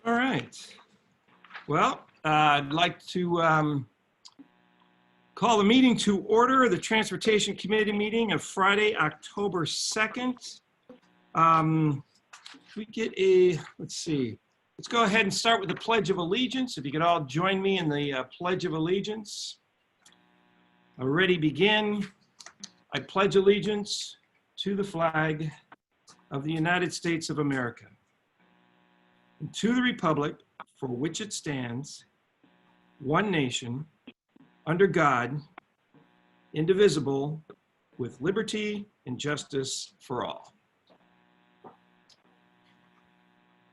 All right. Well, I'd like to call the meeting to order, the Transportation Committee meeting of Friday, October 2nd. We get let's see. Let's go ahead and start with the Pledge of Allegiance. If you could all join me in the Pledge of Allegiance. Already begin. I pledge allegiance to the flag of the United States of America and to the republic for which it stands, one nation, under God, indivisible, with liberty and justice for all.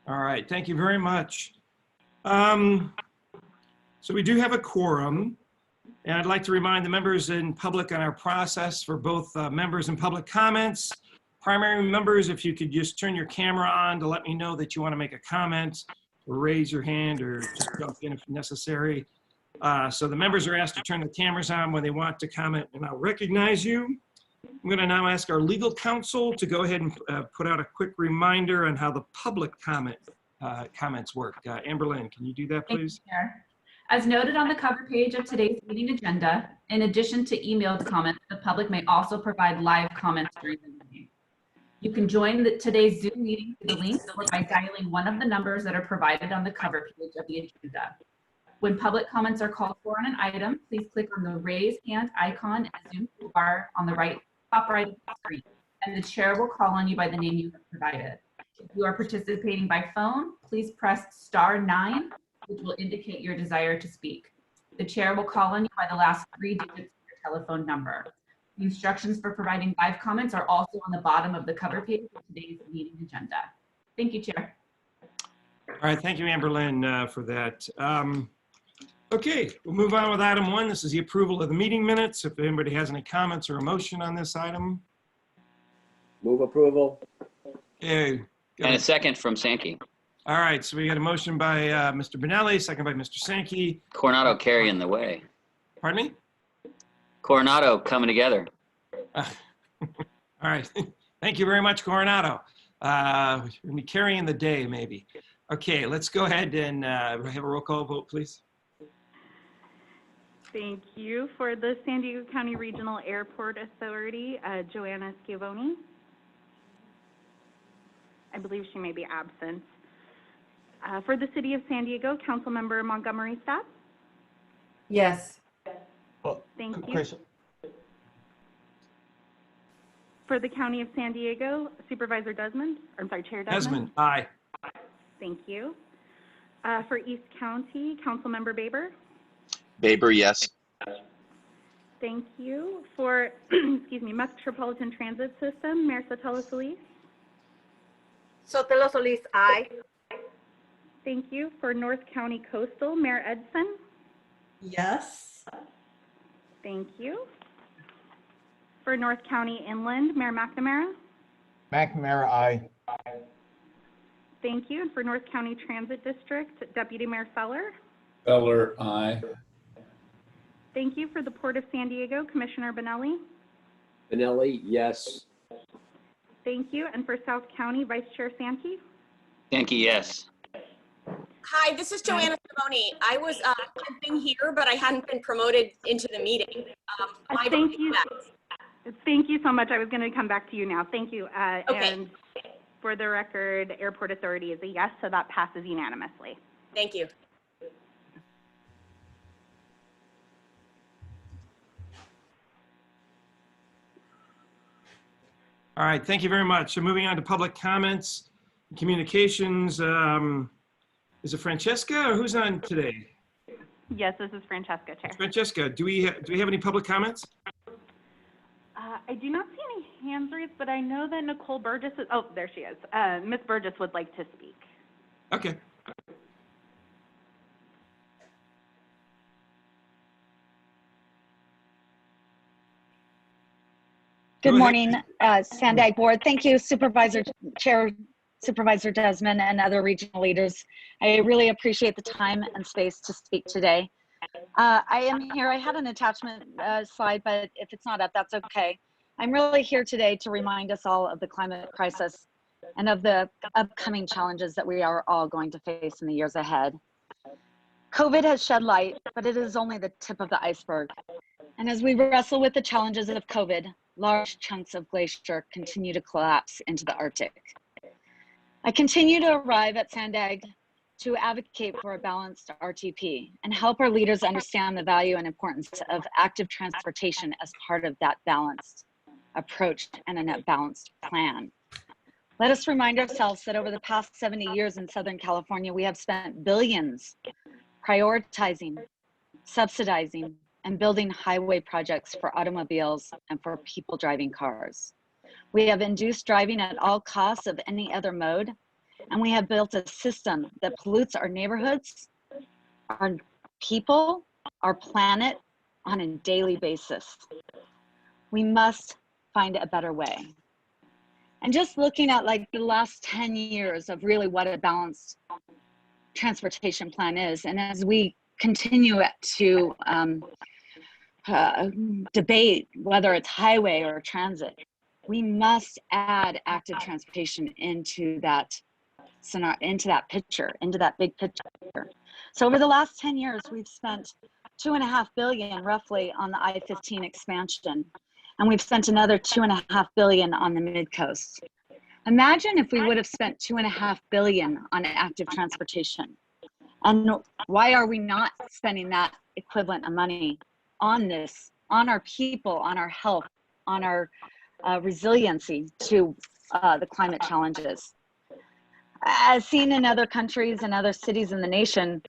All right, thank you very much. So we do have a quorum, and I'd like to remind the members in public on our process for both members and public comments. Primary members, if you could just turn your camera on to let me know that you want to make a comment, or raise your hand, or just jump in if necessary. So the members are asked to turn the cameras on when they want to comment, and I'll recognize you. I'm going to now ask our legal counsel to go ahead and put out a quick reminder on how the public comments work. Amberlynn, can you do that, please? Thank you, Chair. As noted on the cover page of today's meeting agenda, in addition to emailed comments, the public may also provide live comments during the meeting. You can join today's Zoom meeting through the link or by dialing one of the numbers that are provided on the cover page of the agenda. When public comments are called for on an item, please click on the raise hand icon in the Zoom toolbar on the top right of the screen, and the chair will call on you by the name you have provided. If you are participating by phone, please press *9, which will indicate your desire to speak. The chair will call on you by the last 3 digits of your telephone number. The instructions for providing live comments are also on the bottom of the cover page of today's meeting agenda. Thank you, Chair. All right, thank you, Amberlynn, for that. Okay, we'll move on with item 1. This is the approval of the meeting minutes. If anybody has any comments or a motion on this item. Move approval. Okay. And a second from Sankey. All right, so we got a motion by Mr. Benelli, second by Mr. Sankey. Coronado carrying the way. Pardon me? Coronado coming together. All right, thank you very much, Coronado. We'll be carrying the day, maybe. Okay, let's go ahead and have a roll call vote, please. Thank you. For the San Diego County Regional Airport Authority, Joanna Schiavone. I believe she may be absent. For the City of San Diego, Councilmember Montgomery Stapp. Yes. Thank you. For the County of San Diego, Supervisor Desmond, or I'm sorry, Chair Desmond. Desmond, aye. Thank you. For East County, Councilmember Baber. Baber, yes. Thank you. For, excuse me, Metropolitan Transit System, Mayor Sotelo Solis. Sotelo Solis, aye. Thank you. For North County Coastal, Mayor Edson. Yes. Thank you. For North County Inland, Mayor McNamara. McNamara, aye. Thank you. And for North County Transit District, Deputy Mayor Feller. Feller, aye. Thank you. For the Port of San Diego, Commissioner Benelli. Benelli, yes. Thank you. And for South County, Vice Chair Sankey. Sankey, yes. Hi, this is Joanna Simone. I've been here, but I hadn't been promoted into the meeting. Thank you. Thank you so much. I was going to come back to you now. Thank you. Okay. And for the record, Airport Authority is a yes, so that passes unanimously. Thank you. All right, thank you very much. So moving on to public comments, communications. Is it Francesca or who's on today? Yes, this is Francesca, Chair. Francesca, do we have any public comments? I do not see any hands raised, but I know that Nicole Burgess is, oh, there she is. Ms. Burgess would like to speak. Okay. Good morning, San Diego Board. Thank you, Chair Supervisor Desmond and other regional leaders. I really appreciate the time and space to speak today. I am here. I had an attachment slide, but if it's not up, that's okay. I'm really here today to remind us all of the climate crisis and of the upcoming challenges that we are all going to face in the years ahead. COVID has shed light, but it is only the tip of the iceberg. And as we wrestle with the challenges of COVID, large chunks of glacier continue to collapse into the Arctic. I continue to arrive at Sandag to advocate for a balanced RTP and help our leaders understand the value and importance of active transportation as part of that balanced approach and a balanced plan. Let us remind ourselves that over the past 70 years in Southern California, we have spent billions prioritizing, subsidizing, and building highway projects for automobiles and for people driving cars. We have induced driving at all costs of any other mode, and we have built a system that pollutes our neighborhoods, our people, our planet on a daily basis. We must find a better way. And just looking at like the last 10 years of really what a balanced transportation plan is, and as we continue to debate whether it's highway or transit, we must add active transportation into that scenario, into that picture, into that big picture. So over the last 10 years, we've spent $2.5 billion roughly on the I-15 expansion, and we've spent another $2.5 billion on the mid-coast. Imagine if we would have spent $2.5 billion on active transportation. And why are we not spending that equivalent of money on this, on our people, on our health, on our resiliency to the climate challenges? As seen in other countries and other cities in the nation,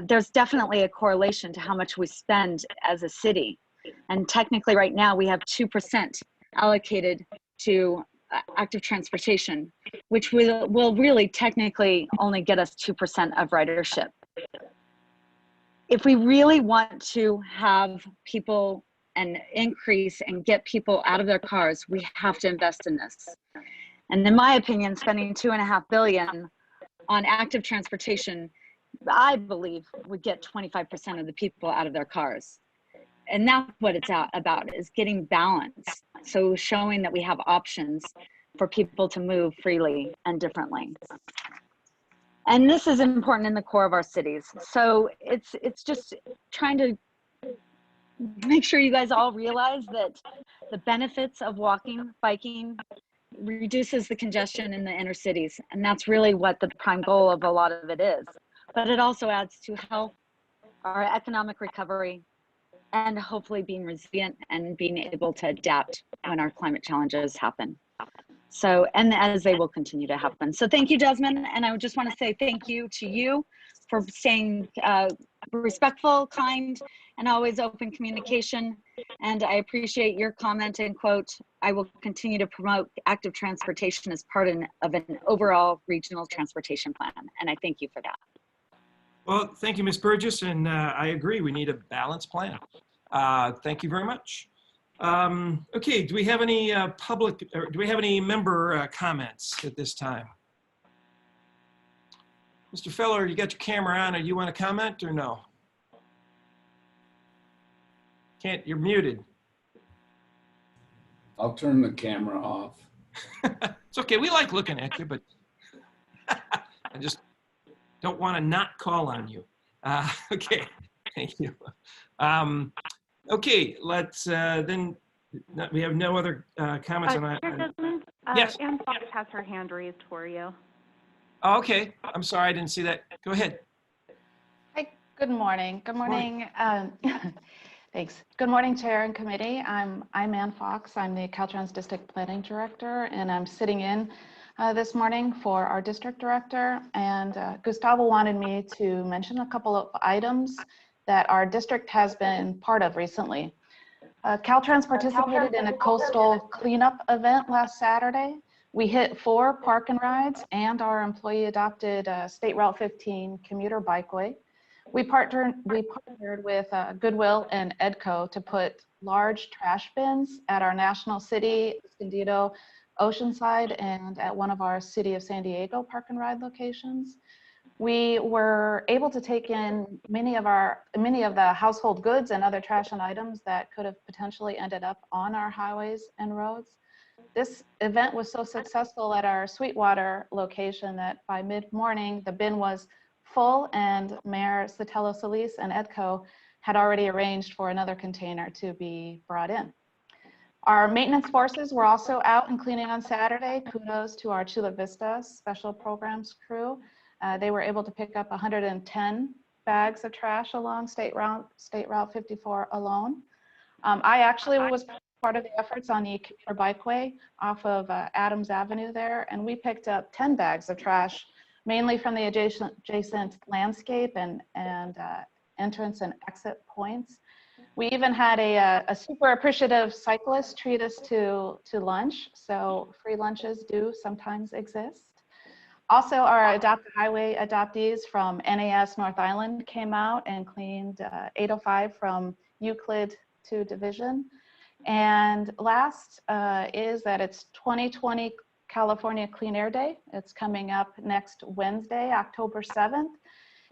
there's definitely a correlation to how much we spend as a city. And technically right now we have 2% allocated to active transportation, which will really technically only get us 2% of ridership. If we really want to have people and increase and get people out of their cars, we have to invest in this. And in my opinion, spending $2.5 billion on active transportation, I believe would get 25% of the people out of their cars. And that's what it's about, is getting balance. So showing that we have options for people to move freely and differently. And this is important in the core of our cities. So it's just trying to make sure you guys all realize that the benefits of walking, biking, reduces the congestion in the inner cities. And that's really what the prime goal of a lot of it is. But it also adds to health, our economic recovery, and hopefully being resilient and being able to adapt when our climate challenges happen. So, and as they will continue to happen. So thank you, Desmond. And I would just want to say thank you to you for staying respectful, kind, and always open communication. And I appreciate your comment and quote, I will continue to promote active transportation as part of an overall regional transportation plan. And I thank you for that. Well, thank you, Ms. Burgess, and I agree, we need a balanced plan. Thank you very much. Okay, do we have any do we have any member comments at this time? Mr. Feller, you got your camera on, or you want to comment or no? Can't, you're muted. I'll turn the camera off. It's okay, we like looking at you, but I just don't want to not call on you. Okay, thank you. Okay, let's then, we have no other comments on that. Desmond, yes. Ann Fox has her hand raised for you. Oh, okay, I'm sorry, I didn't see that. Go ahead. Hi, good morning. Good morning. Thanks. Good morning, Chair and Committee. I'm Ann Fox. I'm the Caltrans District Planning Director, and I'm sitting in this morning for our District Director. And Gustavo wanted me to mention a couple of items that our district has been part of recently. Caltrans participated in a coastal cleanup event last Saturday. We hit 4 park and rides and our employee adopted State Route 15 commuter bikeway. We partnered with Goodwill and EDCO to put large trash bins at our National City, Escondido, Oceanside, and at one of our City of San Diego park and ride locations. We were able to take in many of the household goods and other trash and items that could have potentially ended up on our highways and roads. This event was so successful at our Sweetwater location that by mid-morning, the bin was full, and Mayor Sotelo Solis and EDCO had already arranged for another container to be brought in. Our maintenance forces were also out and cleaning on Saturday. Kudos to our Chula Vista special programs crew. They were able to pick up 110 bags of trash along State Route 54 alone. I actually was part of the efforts on the commuter bikeway off of Adams Avenue there, and we picked up 10 bags of trash, mainly from the adjacent landscape and entrance and exit points. We even had a super appreciative cyclist treat us to lunch, so free lunches do sometimes exist. Also, our Adopt a Highway adoptees from NAS North Island came out and cleaned 805 from Euclid to Division. And last is that it's 2020 California Clean Air Day. It's coming up next Wednesday, October 7th.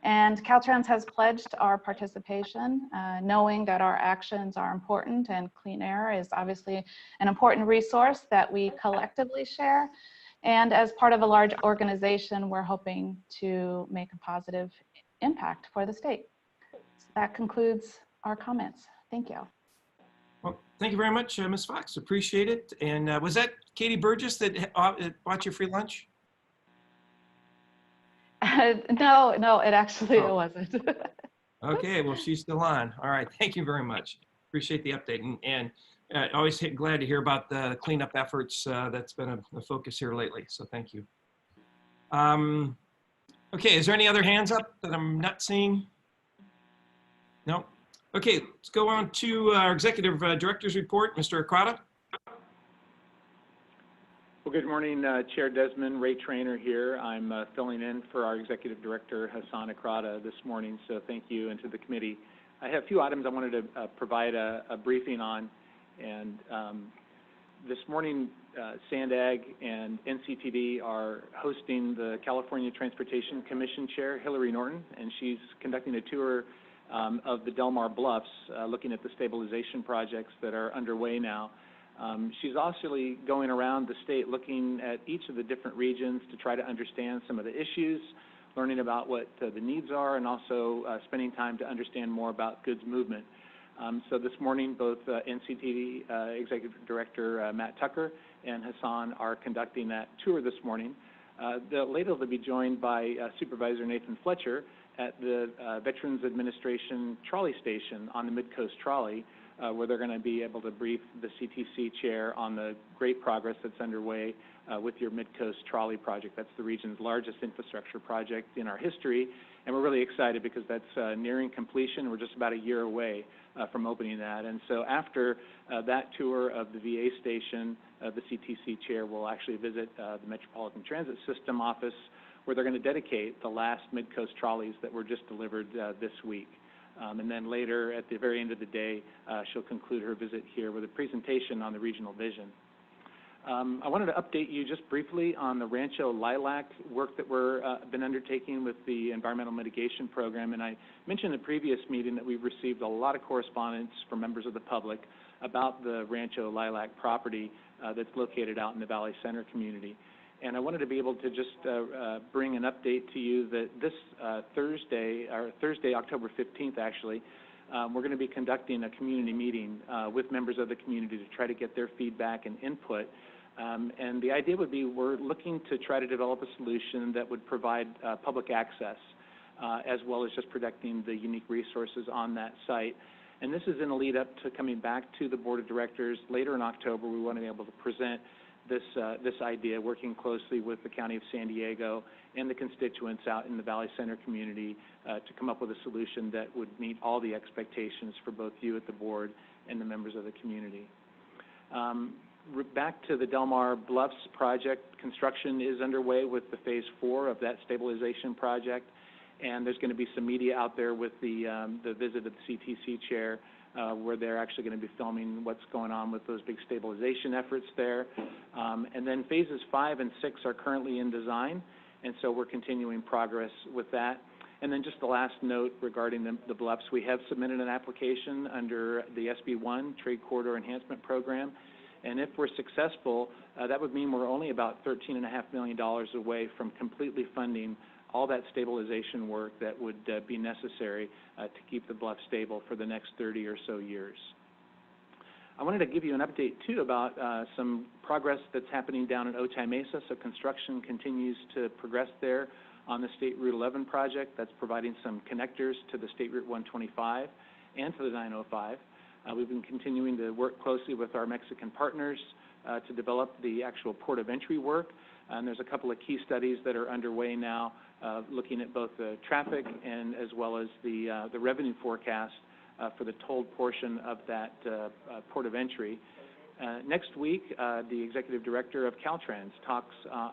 And Caltrans has pledged our participation, knowing that our actions are important and clean air is obviously an important resource that we collectively share. And as part of a large organization, we're hoping to make a positive impact for the state. So that concludes our comments. Thank you. Well, thank you very much, Ms. Fox. Appreciate it. And was that Katie Burgess that bought you free lunch? No, it actually it wasn't. Okay, well, she's still on. All right, thank you very much. Appreciate the update. And always glad to hear about the cleanup efforts. That's been a focus here lately, so thank you. Okay, is there any other hands up that I'm not seeing? No? Okay, let's go on to our Executive Director's report. Mr. Aquata. Well, good morning, Chair Desmond. Ray Trainer here. I'm filling in for our Executive Director, Hassan Akrada, this morning, so thank you, and to the committee. I have a few items I wanted to provide a briefing on, and this morning, SANDAG and NCTD are hosting the California Transportation Commission Chair, Hillary Norton, and she's conducting a tour of the Del Mar Bluffs, looking at the stabilization projects that are underway now. She's also going around the state looking at each of the different regions to try to understand some of the issues, learning about what the needs are, and also spending time to understand more about goods movement. So this morning, both NCTD Executive Director Matt Tucker and Hassan are conducting that tour this morning. Later they'll be joined by Supervisor Nathan Fletcher at the Veterans Administration trolley station on the Midcoast Trolley, where they're going to be able to brief the CTC chair on the great progress that's underway with your Midcoast Trolley project. That's the region's largest infrastructure project in our history, and we're really excited because that's nearing completion. We're just about a year away from opening that. And so after that tour of the VA station, the CTC chair will actually visit the Metropolitan Transit System office, where they're going to dedicate the last Midcoast trolleys that were just delivered this week. And then later, at the very end of the day, she'll conclude her visit here with a presentation on the regional vision. I wanted to update you just briefly on the Rancho Lilac work that we're been undertaking with the Environmental Mitigation Program. And I mentioned in the previous meeting that we've received a lot of correspondence from members of the public about the Rancho Lilac property that's located out in the Valley Center community. And I wanted to be able to just bring an update to you that this Thursday, October 15th actually, we're going to be conducting a community meeting with members of the community to try to get their feedback and input. And the idea would be we're looking to try to develop a solution that would provide public access as well as just protecting the unique resources on that site. And this is in a lead up to coming back to the Board of Directors later in October. We want to be able to present this idea, working closely with the County of San Diego and the constituents out in the Valley Center community to come up with a solution that would meet all the expectations for both you at the board and the members of the community. Back to the Del Mar Bluffs project, construction is underway with the phase 4 of that stabilization project, and there's going to be some media out there with the visit of the CTC chair, where they're actually going to be filming what's going on with those big stabilization efforts there. And then phases 5 and 6 are currently in design, and so we're continuing progress with that. And then just the last note regarding the bluffs, we have submitted an application under the SB1 Trade Corridor Enhancement Program, And if we're successful, that would mean we're only about $13.5 million away from completely funding all that stabilization work that would be necessary to keep the bluff stable for the next 30 or so years. I wanted to give you an update, too, about some progress that's happening down in Otay Mesa. So construction continues to progress there on the State Route 11 project. That's providing some connectors to the State Route 125 and to the 905. We've been continuing to work closely with our Mexican partners to develop the actual port of entry work. And there's a couple of key studies that are underway now, looking at both the traffic and as well as the revenue forecast for the tolled portion of that port of entry. Next week, the executive director of Caltrans, Tox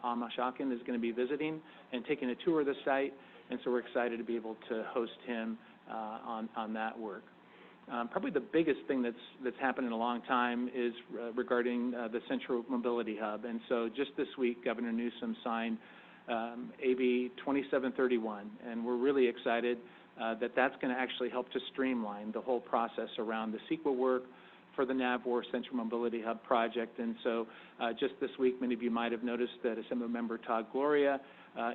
Amashakin, is going to be visiting and taking a tour of the site, and so we're excited to be able to host him on that work. Probably the biggest thing that's happened in a long time is regarding the Central Mobility Hub, and so just this week, Governor Newsom signed AB 2731, and we're really excited that that's going to actually help to streamline the whole process around the CEQA work for the NAVWAR Central Mobility Hub project. And so just this week, many of you might have noticed that Assemblymember Todd Gloria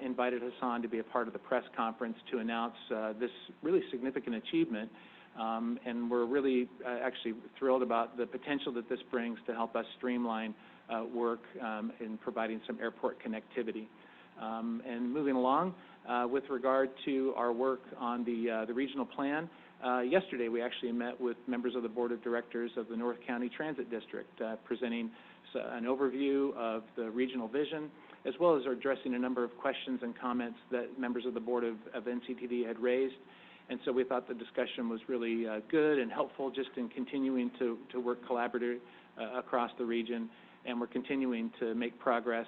invited Hassan to be a part of the press conference to announce this really significant achievement. And we're really actually thrilled about the potential that this brings to help us streamline work in providing some airport connectivity. And moving along, with regard to our work on the regional plan, yesterday we actually met with members of the Board of Directors of the North County Transit District, presenting an overview of the regional vision, as well as addressing a number of questions and comments that members of the Board of NCTD had raised. And so we thought the discussion was really good and helpful just in continuing to work collaboratively across the region. And we're continuing to make progress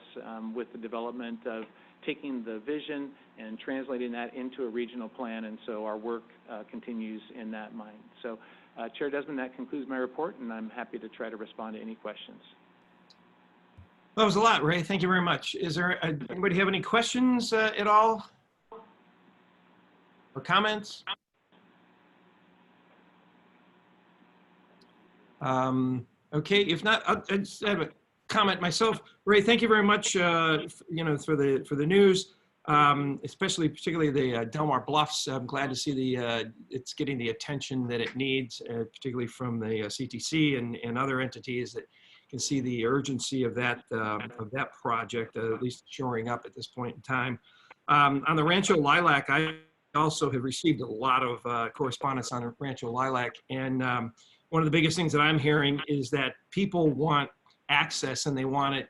with the development of taking the vision and translating that into a regional plan. And so our work continues in that mind. So Chair Desmond, that concludes my report, and I'm happy to try to respond to any questions. That was a lot, Ray. Thank you very much. Is there anybody have any questions at all? Or comments? Okay, if not, I just have a comment myself. Ray, thank you very much, for the news, particularly the Delmar Bluffs. I'm glad to see it's getting the attention that it needs, particularly from the CTC and other entities that can see the urgency of that project, at least shoring up at this point in time. On the Rancho Lilac, I also have received a lot of correspondence on Rancho Lilac, and one of the biggest things that I'm hearing is that people want access, and they want it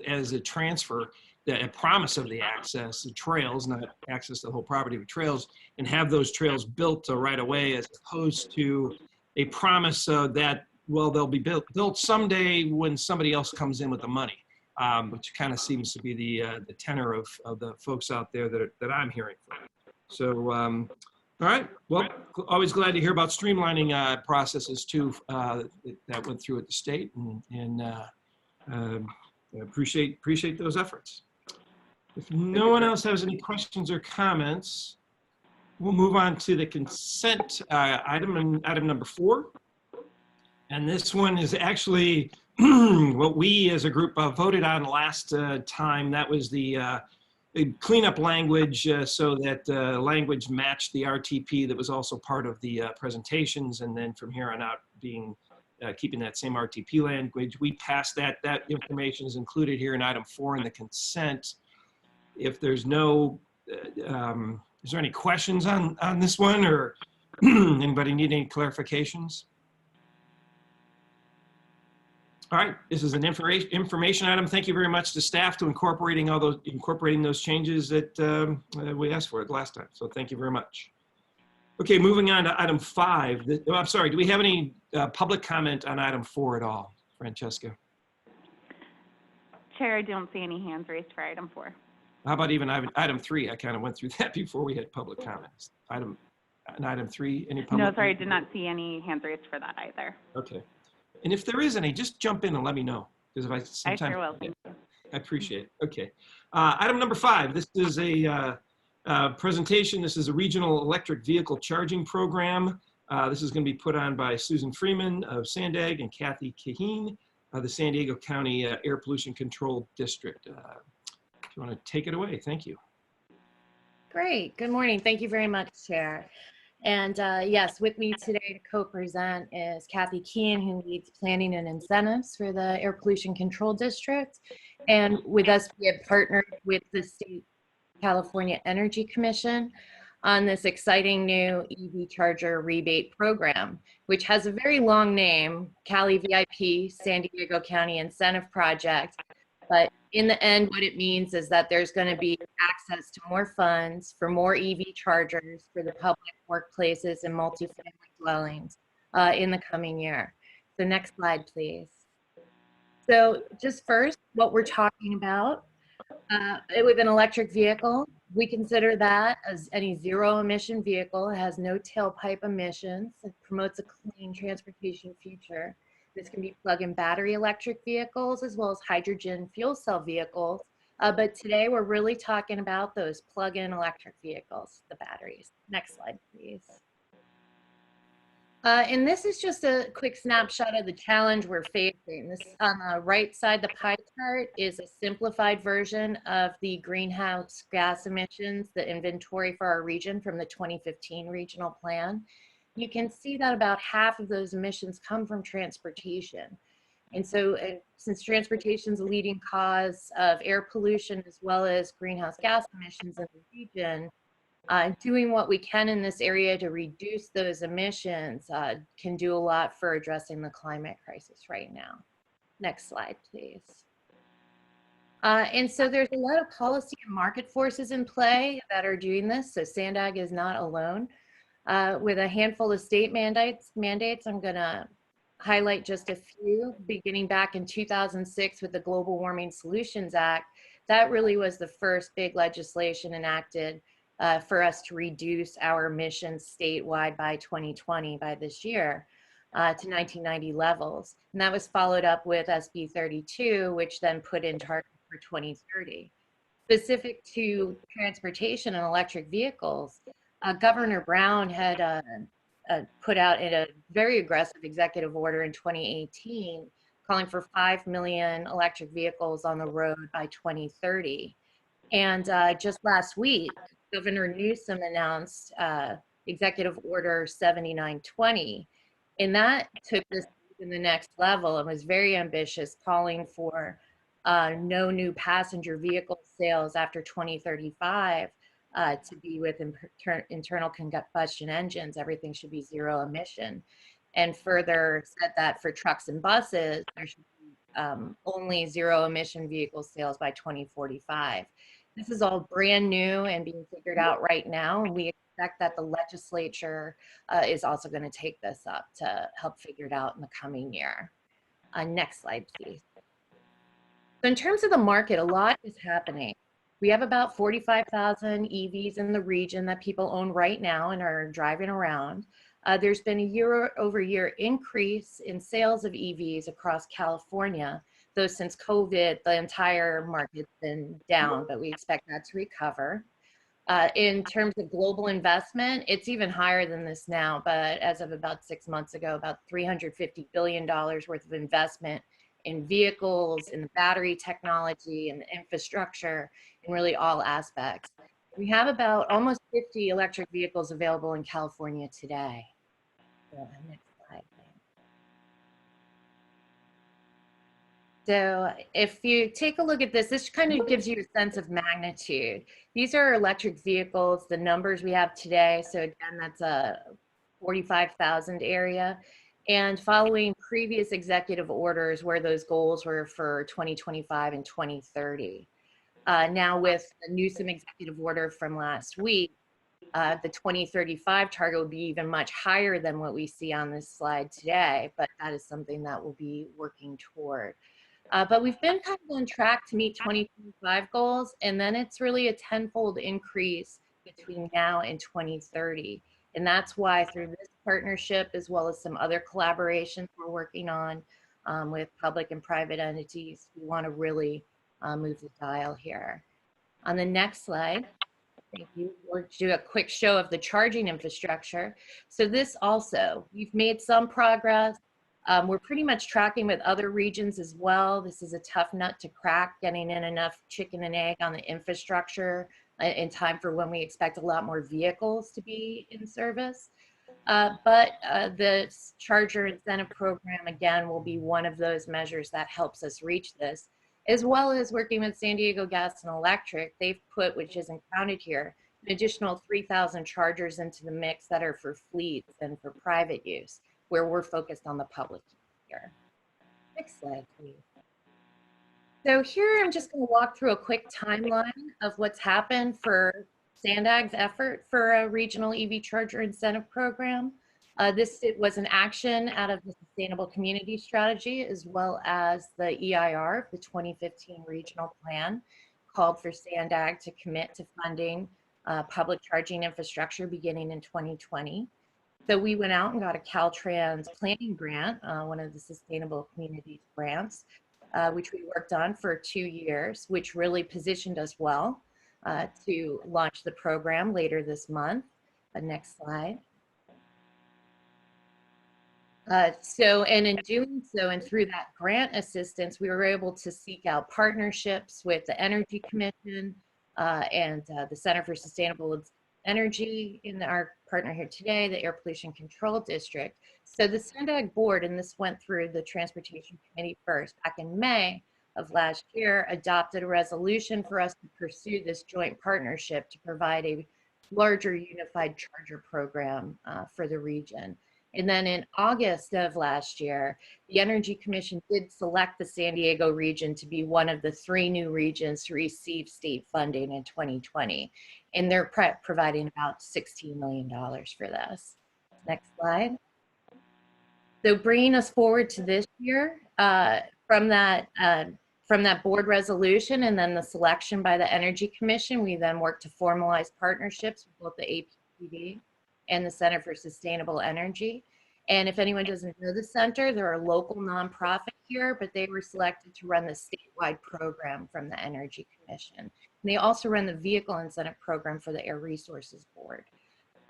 as a transfer, a promise of the access, the trails, not access to the whole property, but trails, and have those trails built right away, as opposed to a promise that, well, they'll be built someday when somebody else comes in with the money, which kind of seems to be the tenor of the folks out there that I'm hearing from. So, all right. Well, always glad to hear about streamlining processes too that went through at the state, and appreciate those efforts. If no one else has any questions or comments, we'll move on to the consent item number 4. And this one is actually what we as a group voted on last time. That was the cleanup language so that language matched the RTP that was also part of the presentations, and then from here on out keeping that same RTP language. We passed that. That information is included here in item 4 in the consent. If there's no, is there any questions on this one, or anybody need any clarifications? All right, this is an information item. Thank you very much to staff to incorporating those changes that we asked for last time. So thank you very much. Okay, moving on to item 5. I'm sorry, do we have any public comment on item 4 at all, Francesca? Chair, I don't see any hands raised for item 4. How about even item 3? I kind of went through that before we had public comments. Item 3, any public? No, sorry, I did not see any hands raised for that either. Okay. And if there is any, just jump in and let me know. Because if I sure will. I appreciate it. Okay. Item number 5. This is a presentation. This is a regional electric vehicle charging program. This is going to be put on by Susan Freeman of Sandag and Kathy Kaheen. the San Diego County Air Pollution Control District. If you want to take it away, thank you. Great. Good morning. Thank you very much, Chair. And yes, with me today to co-present is Kathy Keane, who leads planning and incentives for the Air Pollution Control District. And with us, we have partnered with the State California Energy Commission on this exciting new EV charger rebate program, which has a very long name, CALeVIP, San Diego County Incentive Project. But in the end, what it means is that there's going to be access to more funds for more EV chargers for the public workplaces and multifamily dwellings in the coming year. So next slide, please. So just first, what we're talking about with an electric vehicle, we consider that as any zero emission vehicle. It has no tailpipe emissions. It promotes a clean transportation future. This can be plug-in battery electric vehicles as well as hydrogen fuel cell vehicles. But today we're really talking about those plug-in electric vehicles, the batteries. Next slide, please. And this is just a quick snapshot of the challenge we're facing. This on the right side, the pie chart is a simplified version of the greenhouse gas emissions, the inventory for our region from the 2015 regional plan. You can see that about half of those emissions come from transportation. And so since transportation is a leading cause of air pollution as well as greenhouse gas emissions in the region, doing what we can in this area to reduce those emissions can do a lot for addressing the climate crisis right now. Next slide, please. And so there's a lot of policy and market forces in play that are doing this. So SANDAG is not alone. With a handful of state mandates, I'm going to highlight just a few. Beginning back in 2006 with the Global Warming Solutions Act, that really was the first big legislation enacted for us to reduce our emissions statewide by 2020, by this year, to 1990 levels. And that was followed up with SB 32, which then put in targets for 2030. Specific to transportation and electric vehicles, Governor Brown had put out in a very aggressive executive order in 2018, calling for 5 million electric vehicles on the road by 2030. And just last week, Governor Newsom announced Executive Order 7920, and that took this to the next level and was very ambitious, calling for no new passenger vehicle sales after 2035 to be with internal combustion engines. Everything should be zero emission. And further said that for trucks and buses, there should be only zero emission vehicle sales by 2045. This is all brand new and being figured out right now. And we expect that the legislature is also going to take this up to help figure it out in the coming year. Next slide, please. So in terms of the market, a lot is happening. We have about 45,000 EVs in the region that people own right now and are driving around. There's been a year-over-year increase in sales of EVs across California, though since COVID, the entire market's been down, but we expect that to recover. In terms of global investment, it's even higher than this now, but as of about 6 months ago, about $350 billion worth of investment in vehicles, in the battery technology, and the infrastructure, in really all aspects. We have about almost 50 electric vehicles available in California today. Next slide. So if you take a look at this, this kind of gives you a sense of magnitude. These are electric vehicles, the numbers we have today. So again, that's a 45,000 area. And following previous executive orders where those goals were for 2025 and 2030. Now with the Newsom executive order from last week, the 2035 target would be even much higher than what we see on this slide today, but that is something that we'll be working toward. But we've been kind of on track to meet 2025 goals, and then it's really a tenfold increase between now and 2030. And that's why through this partnership, as well as some other collaborations we're working on with public and private entities, we want to really move the dial here. On the next slide, thank you. We'll do a quick show of the charging infrastructure. So this also, we've made some progress. We're pretty much tracking with other regions as well. This is a tough nut to crack, getting in enough chicken and egg on the infrastructure in time for when we expect a lot more vehicles to be in service. But the charger incentive program, again, will be one of those measures that helps us reach this, as well as working with San Diego Gas and Electric. They've put, which isn't counted here, an additional 3,000 chargers into the mix that are for fleets and for private use, where we're focused on the public here. Next slide, please. So here I'm just going to walk through a quick timeline of what's happened for Sandag's effort for a regional EV charger incentive program. It was an action out of the Sustainable Community Strategy, as well as the EIR, the 2015 regional plan, called for Sandag to commit to funding public charging infrastructure beginning in 2020. So we went out and got a Caltrans planning grant, one of the Sustainable Communities grants, which we worked on for 2 years, which really positioned us well to launch the program later this month. Next slide. And in doing so, and through that grant assistance, we were able to seek out partnerships with the Energy Commission and the Center for Sustainable Energy, in our partner here today, the Air Pollution Control District. So the Sandag board, and this went through the Transportation Committee first, back in May of last year, adopted a resolution for us to pursue this joint partnership to provide a larger unified charger program for the region. And then in August of last year, the Energy Commission did select the San Diego region to be one of the 3 new regions to receive state funding in 2020. And they're providing about $16 million for this. Next slide. So bringing us forward to this year, from that board resolution and then the selection by the Energy Commission, we then worked to formalize partnerships with both the APCD and the Center for Sustainable Energy. And if anyone doesn't know the center, they're a local nonprofit here, but they were selected to run the statewide program from the Energy Commission. And they also run the vehicle incentive program for the Air Resources Board.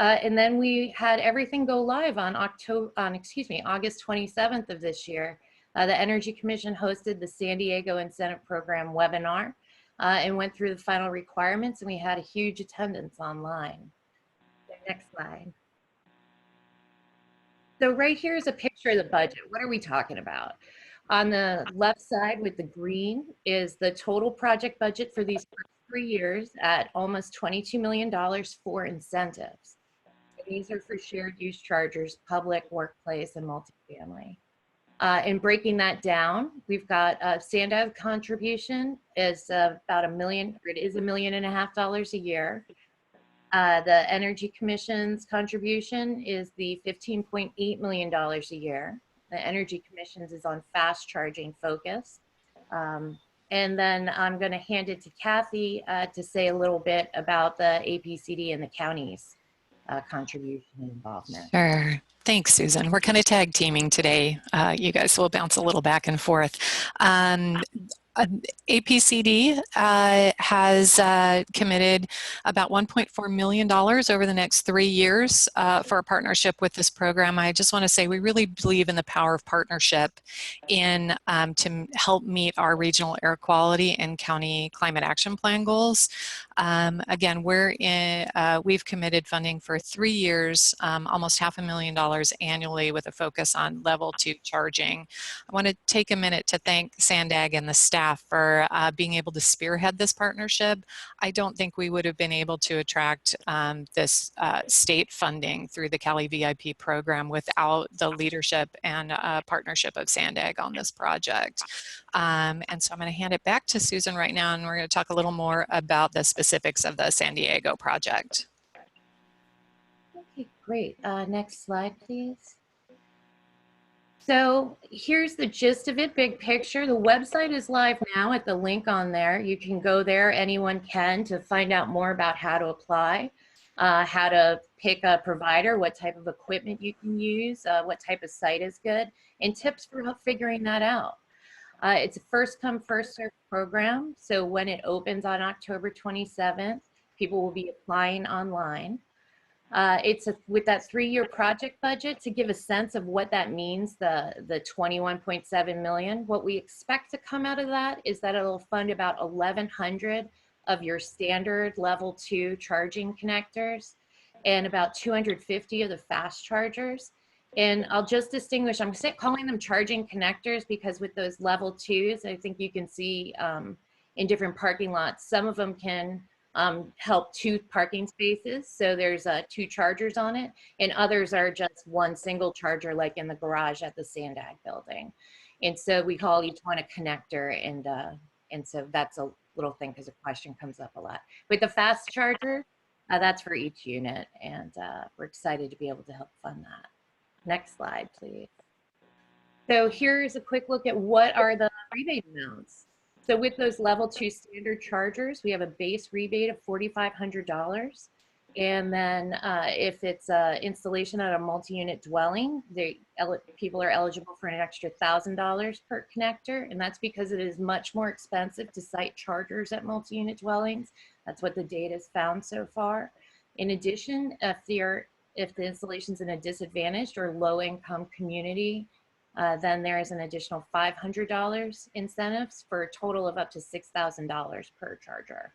And then we had everything go live on August 27th of this year. The Energy Commission hosted the San Diego Incentive Program webinar and went through the final requirements, and we had a huge attendance online. Next slide. So right here is a picture of the budget. What are we talking about? On the left side with the green is the total project budget for these first 3 years at almost $22 million for incentives. And these are for shared use chargers, public, workplace, and multifamily. And breaking that down, we've got Sandag contribution is about $1 million, or it is $1.5 million a year. The Energy Commission's contribution is the $15.8 million a year. The Energy Commission's is on fast charging focus. And then I'm going to hand it to Kathy to say a little bit about the APCD and the county's contribution and involvement. Sure. Thanks, Susan. We're kind of tag teaming today. You guys will bounce a little back and forth. APCD has committed about $1.4 million over the next 3 years for a partnership with this program. I just want to say we really believe in the power of partnership in to help meet our regional air quality and county climate action plan goals. Again, we've committed funding for 3 years, almost $500,000 annually with a focus on level 2 charging. I want to take a minute to thank Sandag and the staff for being able to spearhead this partnership. I don't think we would have been able to attract this state funding through the CALeVIP program without the leadership and partnership of Sandag on this project. And so I'm going to hand it back to Susan right now, and we're going to talk a little more about the specifics of the San Diego project. Okay, great. Next slide, please. So here's the gist of it, big picture. The website is live now at the link on there. You can go there, anyone can, to find out more about how to apply, how to pick a provider, what type of equipment you can use, what type of site is good, and tips for figuring that out. It's a first come, first served program. So when it opens on October 27th, people will be applying online. With that 3-year project budget, to give a sense of what that means, the 21.7 million, what we expect to come out of that is that it'll fund about 1,100 of your standard level 2 charging connectors and about 250 of the fast chargers. And I'll just distinguish, I'm calling them charging connectors because with those level 2s, I think you can see in different parking lots, some of them can help 2 parking spaces. So there's 2 chargers on it, and others are just 1 single charger, like in the garage at the Sandag building. And so we call each one a connector, and so that's a little thing because a question comes up a lot. With the fast charger, that's for each unit, and we're excited to be able to help fund that. Next slide, please. So here's a quick look at what are the rebate amounts. So with those level 2 standard chargers, we have a base rebate of $4,500. And then if it's installation at a multi-unit dwelling, people are eligible for an extra $1,000 per connector. And that's because it is much more expensive to site chargers at multi-unit dwellings. That's what the data has found so far. In addition, if the installation's in a disadvantaged or low-income community, then there is an additional $500 incentives for a total of up to $6,000 per charger.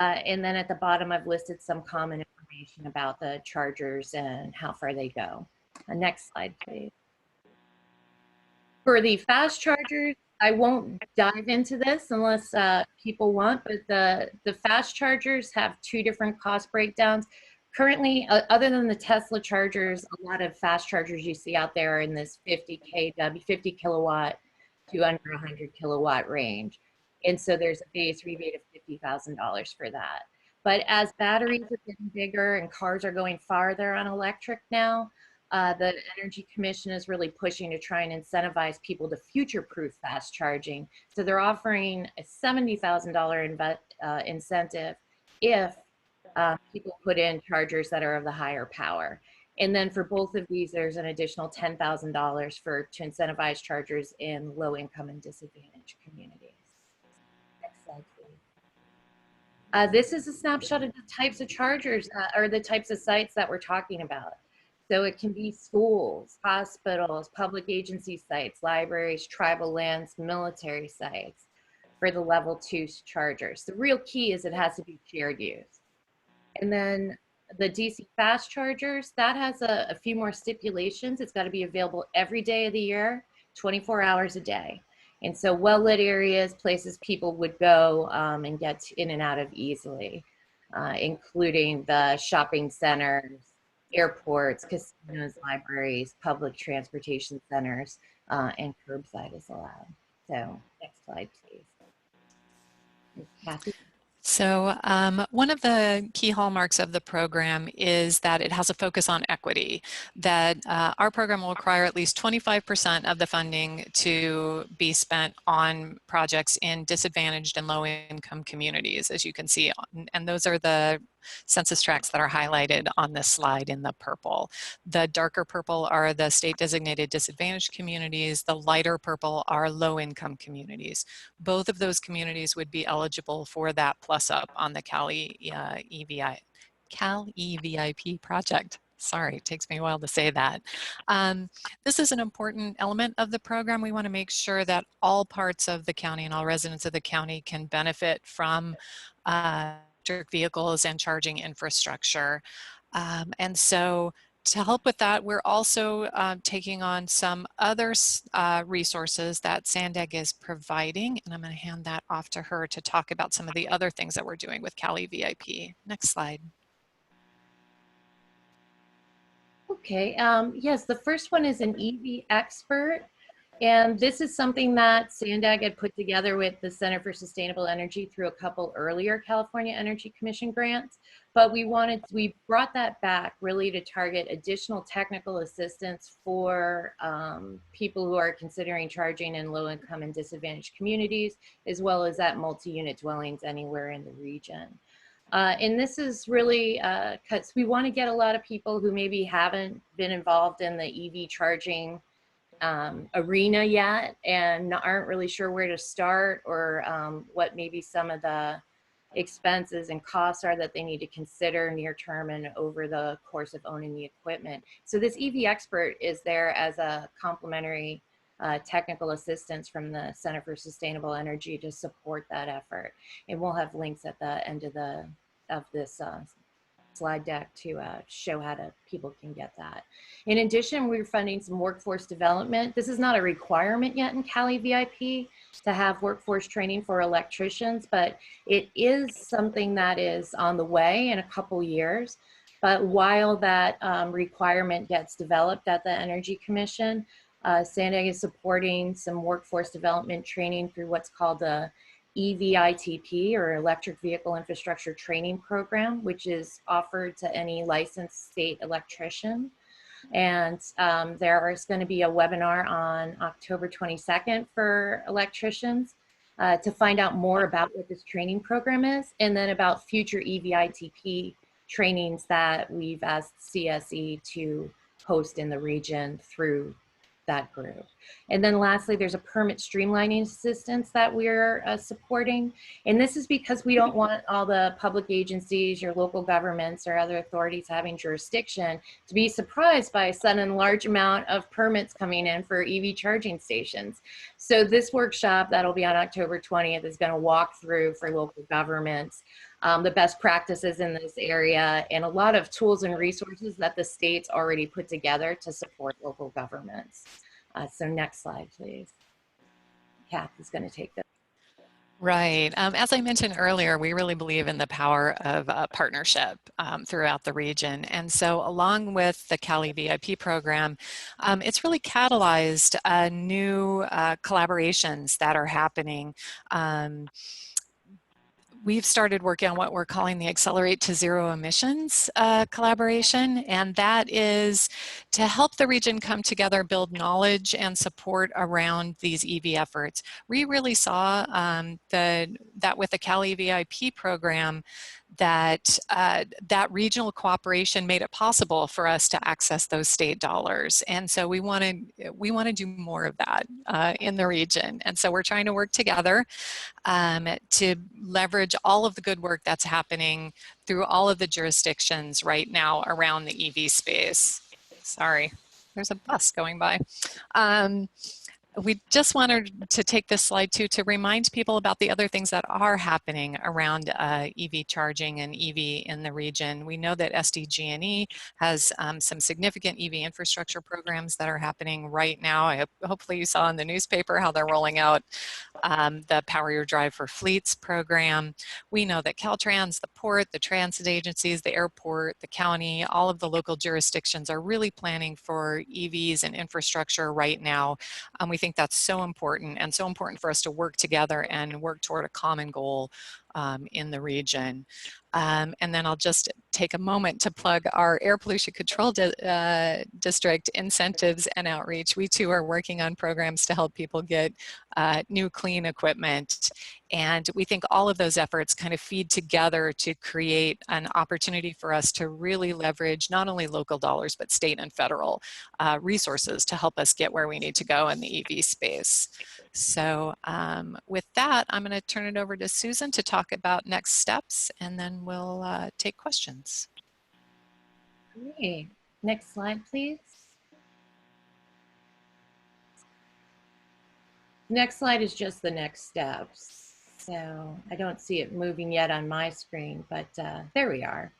And then at the bottom, I've listed some common information about the chargers and how far they go. Next slide, please. For the fast chargers, I won't dive into this unless people want, but the fast chargers have 2 different cost breakdowns. Currently, other than the Tesla chargers, a lot of fast chargers you see out there are in this 50 kilowatt to under 100 kilowatt range. And so there's a base rebate of $50,000 for that. But as batteries are getting bigger and cars are going farther on electric now, the Energy Commission is really pushing to try and incentivize people to future-proof fast charging. So they're offering a $70,000 incentive if people put in chargers that are of the higher power. And then for both of these, there's an additional $10,000 to incentivize chargers in low income and disadvantaged communities. Next slide, please. This is a snapshot of the types of chargers or the types of sites that we're talking about. So it can be schools, hospitals, public agency sites, libraries, tribal lands, military sites for the level 2 chargers. The real key is it has to be shared use. And then the DC fast chargers, that has a few more stipulations. It's got to be available every day of the year, 24 hours a day. And so well-lit areas, places people would go and get in and out of easily, including the shopping centers, airports, casinos, libraries, public transportation centers, and curbside is allowed. So next slide, please. Kathy. So one of the key hallmarks of the program is that it has a focus on equity, that our program will require at least 25% of the funding to be spent on projects in disadvantaged and low-income communities, as you can see. And those are the census tracts that are highlighted on this slide in the purple. The darker purple are the state-designated disadvantaged communities. The lighter purple are low-income communities. Both of those communities would be eligible for that plus up on the CALeVIP project. Sorry, it takes me a while to say that. This is an important element of the program. We want to make sure that all parts of the county and all residents of the county can benefit from electric vehicles and charging infrastructure. And so to help with that, we're also taking on some other resources that Sandag is providing, and I'm going to hand that off to her to talk about some of the other things that we're doing with CALeVIP. Next slide. Okay, yes, the first one is an EV expert. And this is something that Sandag had put together with the Center for Sustainable Energy through a couple earlier California Energy Commission grants. But we brought that back really to target additional technical assistance for people who are considering charging in low income and disadvantaged communities, as well as at multi-unit dwellings anywhere in the region. And this is really because we want to get a lot of people who maybe haven't been involved in the EV charging arena yet and aren't really sure where to start or what maybe some of the expenses and costs are that they need to consider near term and over the course of owning the equipment. So this EV expert is there as a complementary technical assistance from the Center for Sustainable Energy to support that effort. And we'll have links at the end of this slide deck to show how people can get that. In addition, we're funding some workforce development. This is not a requirement yet in CALeVIP to have workforce training for electricians, but it is something that is on the way in a couple years. But while that requirement gets developed at the Energy Commission, Sandag is supporting some workforce development training through what's called the EVITP, or Electric Vehicle Infrastructure Training Program, which is offered to any licensed state electrician. And there is going to be a webinar on October 22nd for electricians to find out more about what this training program is, and then about future EVITP trainings that we've asked CSE to host in the region through that group. And then lastly, there's a permit streamlining assistance that we're supporting. And this is because we don't want all the public agencies, your local governments or other authorities having jurisdiction to be surprised by a sudden large amount of permits coming in for EV charging stations. So this workshop that'll be on October 20th is going to walk through for local governments the best practices in this area and a lot of tools and resources that the state's already put together to support local governments. So next slide, please. Kath is going to take this. Right. As I mentioned earlier, we really believe in the power of partnership throughout the region. And so along with the CALeVIP program, it's really catalyzed new collaborations that are happening. We've started working on what we're calling the Accelerate to Zero Emissions collaboration, and that is to help the region come together, build knowledge and support around these EV efforts. We really saw that with the CALeVIP program, that that regional cooperation made it possible for us to access those state dollars, and so we want to do more of that in the region. And so we're trying to work together to leverage all of the good work that's happening through all of the jurisdictions right now around the EV space. Sorry, there's a bus going by. We just wanted to take this slide too to remind people about the other things that are happening around EV charging and EV in the region. We know that SDG&E has some significant EV infrastructure programs that are happening right now. Hopefully you saw in the newspaper how they're rolling out the Power Your Drive for Fleets program. We know that Caltrans, the port, the transit agencies, the airport, the county, all of the local jurisdictions are really planning for EVs and infrastructure right now. We think that's so important, and so important for us to work together and work toward a common goal in the region. And then I'll just take a moment to plug our air pollution control district incentives and outreach. We too are working on programs to help people get new clean equipment. And we think all of those efforts kind of feed together to create an opportunity for us to really leverage not only local dollars, but state and federal resources to help us get where we need to go in the EV space. So with that, I'm going to turn it over to Susan to talk about next steps, and then we'll take questions. Great. Next slide, please. Next slide is just the next steps. So I don't see it moving yet on my screen, but there we are.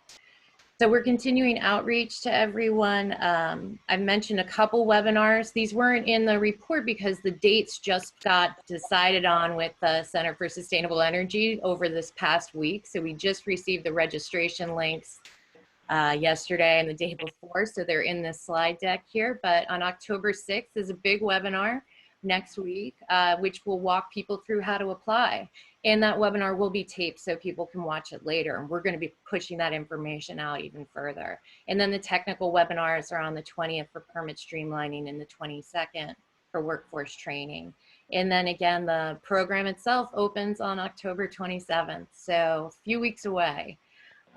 So we're continuing outreach to everyone. I mentioned a couple webinars. These weren't in the report because the dates just got decided on with the Center for Sustainable Energy over this past week. So we just received the registration links yesterday and the day before. So they're in this slide deck here. But on October 6th is a big webinar next week, which will walk people through how to apply. And that webinar will be taped so people can watch it later. And we're going to be pushing that information out even further. And then the technical webinars are on the 20th for permit streamlining and the 22nd for workforce training. And then again, the program itself opens on October 27th. So a few weeks away.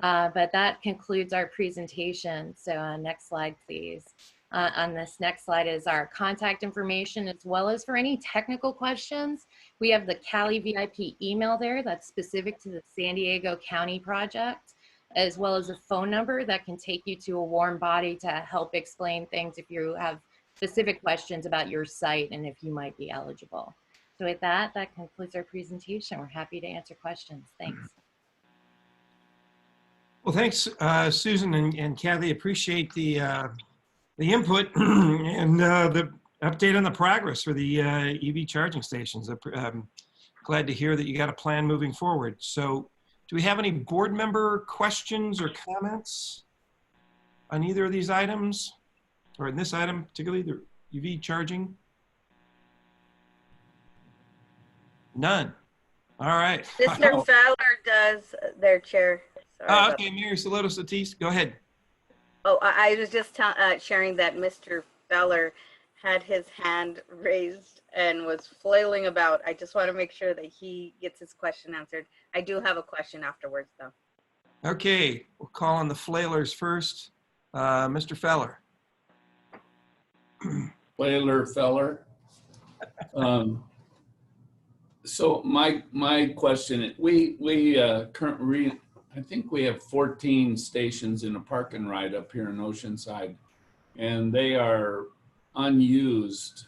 But that concludes our presentation. So next slide, please. On this next slide is our contact information, as well as for any technical questions. We have the CALeVIP email there that's specific to the San Diego County project, as well as a phone number that can take you to a warm body to help explain things if you have specific questions about your site and if you might be eligible. So with that, that concludes our presentation. We're happy to answer questions. Thanks. Well, thanks, Susan and Kathy. Appreciate the input and the update on the progress for the EV charging stations. I'm glad to hear that you got a plan moving forward. So do we have any board member questions or comments on either of these items, or in this item particularly, the EV charging? None. All right. Mr. Fowler does, their chair. Sorry about Okay, Mary Saludo Satis, go ahead. Oh, I was just sharing that Mr. Feller had his hand raised and was flailing about. I just want to make sure that he gets his question answered. I do have a question afterwards, though. Okay, we'll call on the flailers first. Mr. Feller. Feller. So my question, we currently, I think we have 14 stations in a park and ride up here in Oceanside, and they are unused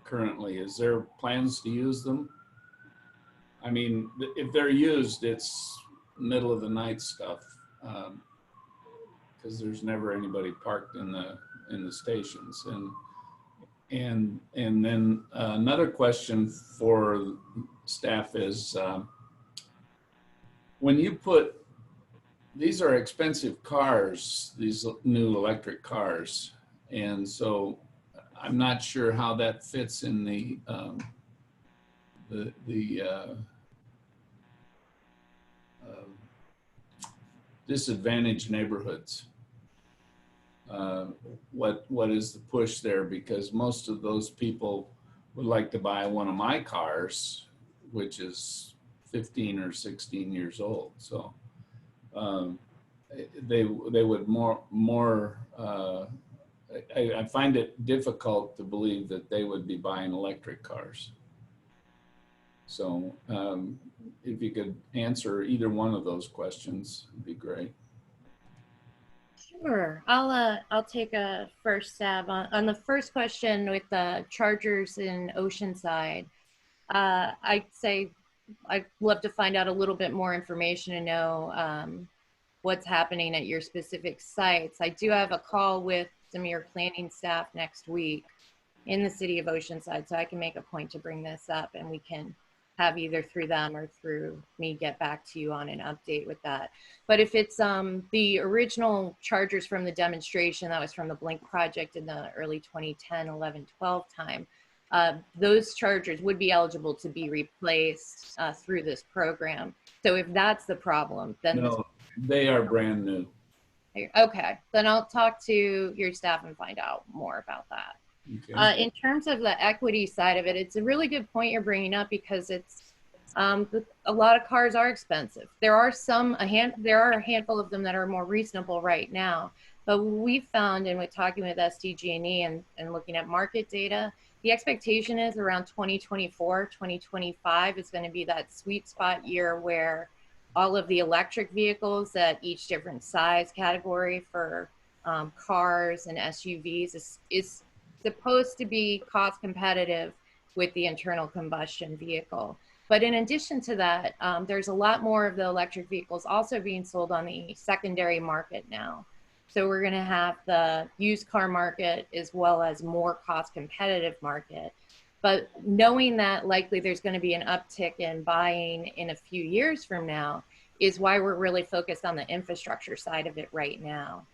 currently. Is there plans to use them? I mean, if they're used, it's middle of the night stuff, because there's never anybody parked in the stations. And then another question for staff is, when you put, these are expensive cars, these new electric cars, and so I'm not sure how that fits in the disadvantaged neighborhoods. What is the push there? Because most of those people would like to buy one of my cars, which is 15 or 16 years old. So they would more I find it difficult to believe that they would be buying electric cars. So if you could answer either one of those questions, it'd be great. Sure. I'll take a first stab on the first question with the chargers in Oceanside. I'd say I'd love to find out a little bit more information and know what's happening at your specific sites. I do have a call with some of your planning staff next week in the city of Oceanside, so I can make a point to bring this up, and we can have either through them or through me get back to you on an update with that. But if it's the original chargers from the demonstration that was from the Blink project in the early 2010, 11, 12 time, those chargers would be eligible to be replaced through this program. So if that's the problem, then no, they are brand new. Okay, then I'll talk to your staff and find out more about that. Okay. In terms of the equity side of it, it's a really good point you're bringing up, because it's a lot of cars are expensive. There are a handful of them that are more reasonable right now, but we found, and with talking with SDG&E and looking at market data, the expectation is around 2024, 2025 is going to be that sweet spot year where all of the electric vehicles at each different size category for cars and SUVs is supposed to be cost competitive with the internal combustion vehicle. But in addition to that, there's a lot more of the electric vehicles also being sold on the secondary market now. So we're going to have the used car market as well as more cost competitive market. But knowing that likely there's going to be an uptick in buying in a few years from now is why we're really focused on the infrastructure side of it right now.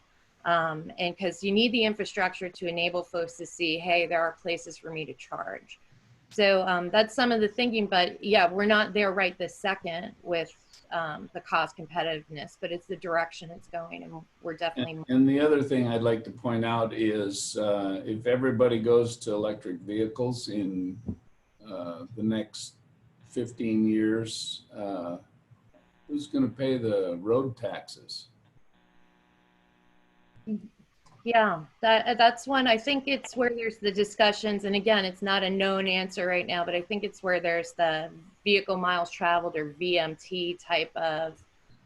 And because you need the infrastructure to enable folks to see, hey, there are places for me to charge. So that's some of the thinking, but yeah, we're not there right this second with the cost competitiveness, but it's the direction it's going, and we're definitely. And the other thing I'd like to point out is if everybody goes to electric vehicles in the next 15 years, who's going to pay the road taxes? Yeah, that's one. I think it's where there's the discussions, and again, it's not a known answer right now, but I think it's where there's the vehicle miles traveled or VMT type of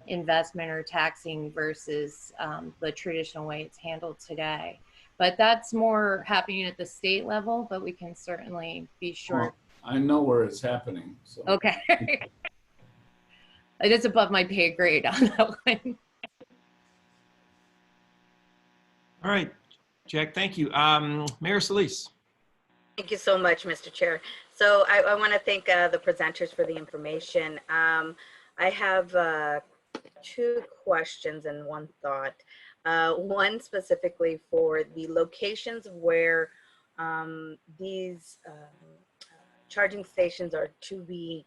investment or taxing versus the traditional way it's handled today. But that's more happening at the state level, but we can certainly be sure. Well, I know where it's happening. So. Okay. It is above my pay grade on that one. All right, Jack, thank you. Mayor Solis. Thank you so much, Mr. Chair. So I want to thank the presenters for the information. I have 2 questions and 1 thought. One specifically for the locations where these charging stations are to be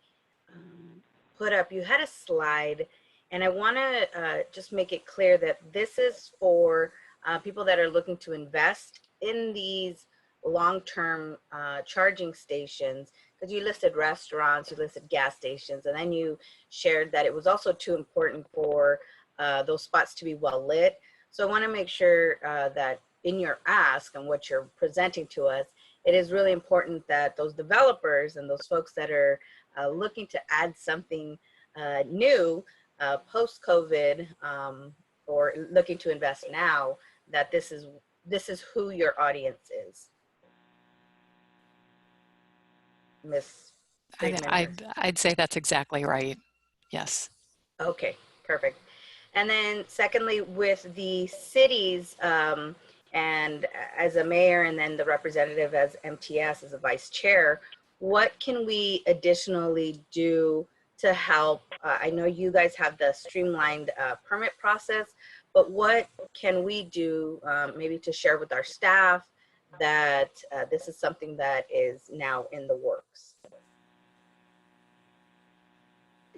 put up. You had a slide, and I want to just make it clear that this is for people that are looking to invest in these long-term charging stations, because you listed restaurants, you listed gas stations, and then you shared that it was also too important for those spots to be well lit. So I want to make sure that in your ask and what you're presenting to us, it is really important that those developers and those folks that are looking to add something new post-COVID or looking to invest now, that this is who your audience is. Miss I'd say that's exactly right. Yes. Okay, perfect. And then secondly, with the cities, and as a mayor and then the representative as MTS, as a vice chair, what can we additionally do to help? I know you guys have the streamlined permit process, but what can we do maybe to share with our staff that this is something that is now in the works?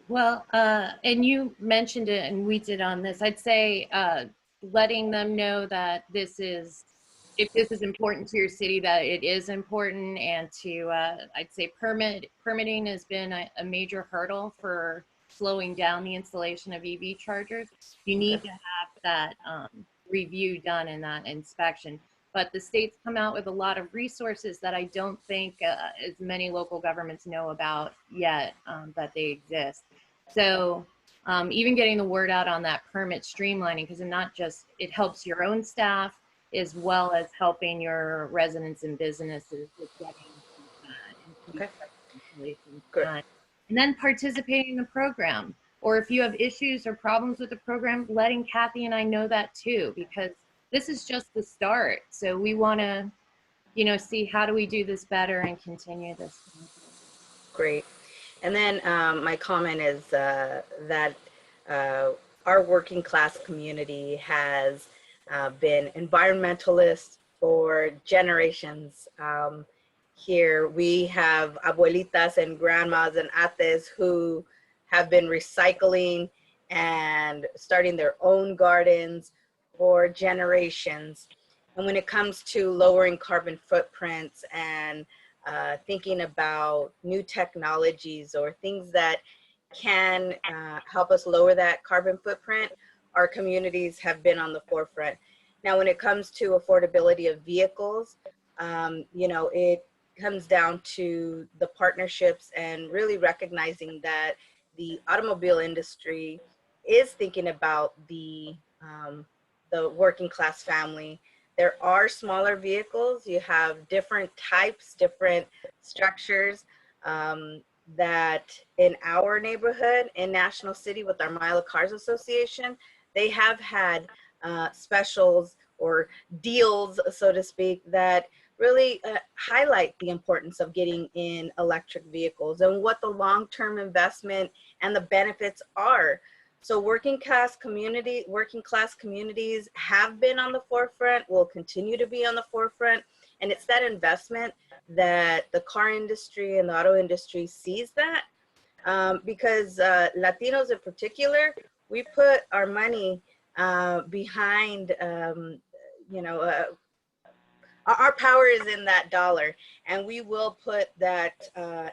Well, and you mentioned it and we did on this. I'd say letting them know that this is, if this is important to your city, that it is important, and to, I'd say permitting has been a major hurdle for slowing down the installation of EV chargers. You need to have that review done and that inspection. But the state's come out with a lot of resources that I don't think as many local governments know about yet, that they exist. So even getting the word out on that permit streamlining, because not just, it helps your own staff as well as helping your residents and businesses with getting installations done. And then participating in the program. Or if you have issues or problems with the program, letting Kathy and I know that too, because this is just the start. So we want to, see how do we do this better and continue this. Great. And then my comment is that our working class community has been environmentalists for generations. Here we have abuelitas and grandmas and ates who have been recycling and starting their own gardens for generations. And when it comes to lowering carbon footprints and thinking about new technologies or things that can help us lower that carbon footprint, our communities have been on the forefront. Now, when it comes to affordability of vehicles, it comes down to the partnerships and really recognizing that the automobile industry is thinking about the working class family. There are smaller vehicles. You have different types, different structures that in our neighborhood, in National City with our Mile of Cars Association, they have had specials or deals, so to speak, that really highlight the importance of getting in electric vehicles and what the long-term investment and the benefits are. So working class communities have been on the forefront, will continue to be on the forefront. And it's that investment that the car industry and the auto industry sees that. Because Latinos in particular, we put our money behind, our power is in that dollar, and we will put that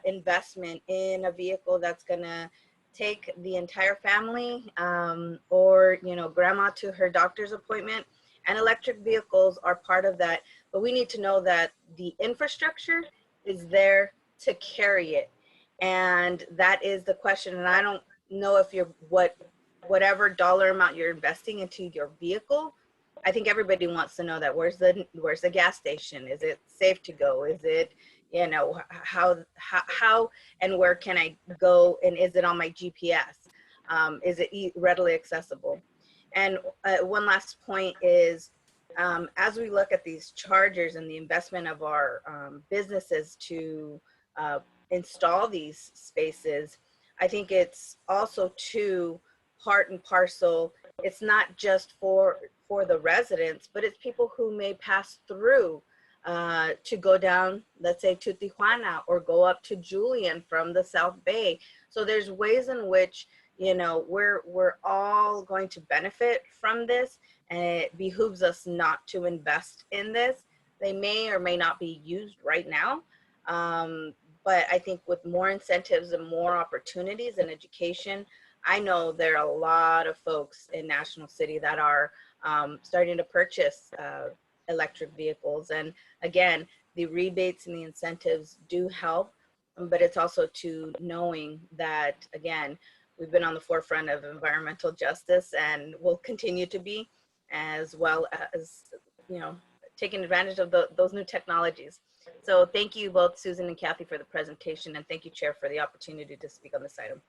investment in a vehicle that's gonna take the entire family or grandma to her doctor's appointment And electric vehicles are part of that, but we need to know that the infrastructure is there to carry it. And that is the question. And I don't know if you're whatever dollar amount you're investing into your vehicle, I think everybody wants to know that where's the gas station? Is it safe to go? Is it, you know, how and where can I go? And is it on my GPS? Is it readily accessible? And one last point is, as we look at these chargers and the investment of our businesses to install these spaces, I think it's also too part and parcel. It's not just for the residents, but it's people who may pass through to go down, let's say, to Tijuana or go up to Julian from the South Bay. So there's ways in which, you know, we're all going to benefit from this, and it behooves us not to invest in this. They may or may not be used right now, but I think with more incentives and more opportunities and education, I know there are a lot of folks in National City that are starting to purchase electric vehicles. And again, the rebates and the incentives do help, but it's also to knowing that, again, we've been on the forefront of environmental justice and will continue to be, as well as, you know, taking advantage of those new technologies. So thank you both, Susan and Kathy, for the presentation, and thank you, Chair, for the opportunity to speak on this item.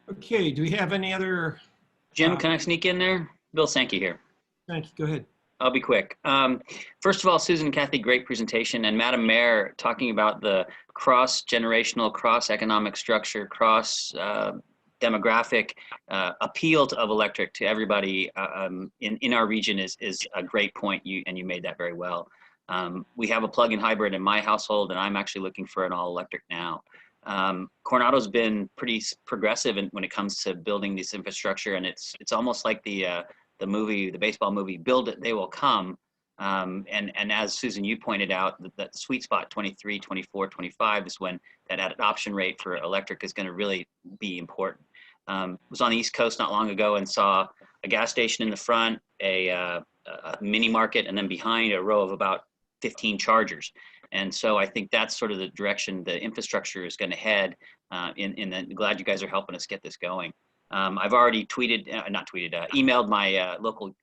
Okay, do we have any other? Jim, can I sneak in there? Bill Sankey here. Thank you, go ahead. I'll be quick. First of all, Susan and Kathy, great presentation. And Madam Mayor, talking about the cross-generational, cross-economic structure, cross-demographic appeal of electric to everybody in our region is a great point, and you made that very well. We have a plug-in hybrid in my household, and I'm actually looking for an all-electric now. Coronado's been pretty progressive when it comes to building this infrastructure, and it's almost like the baseball movie, Build It, They Will Come. And as Susan, you pointed out, that sweet spot 23, 24, 25 is when that adoption rate for electric is going to really be important. Was on the East Coast not long ago and saw a gas station in the front, a mini market, and then behind a row of about 15 chargers. And so I think that's sort of the direction the infrastructure is going to head. Glad you guys are helping us get this going. I've already emailed my local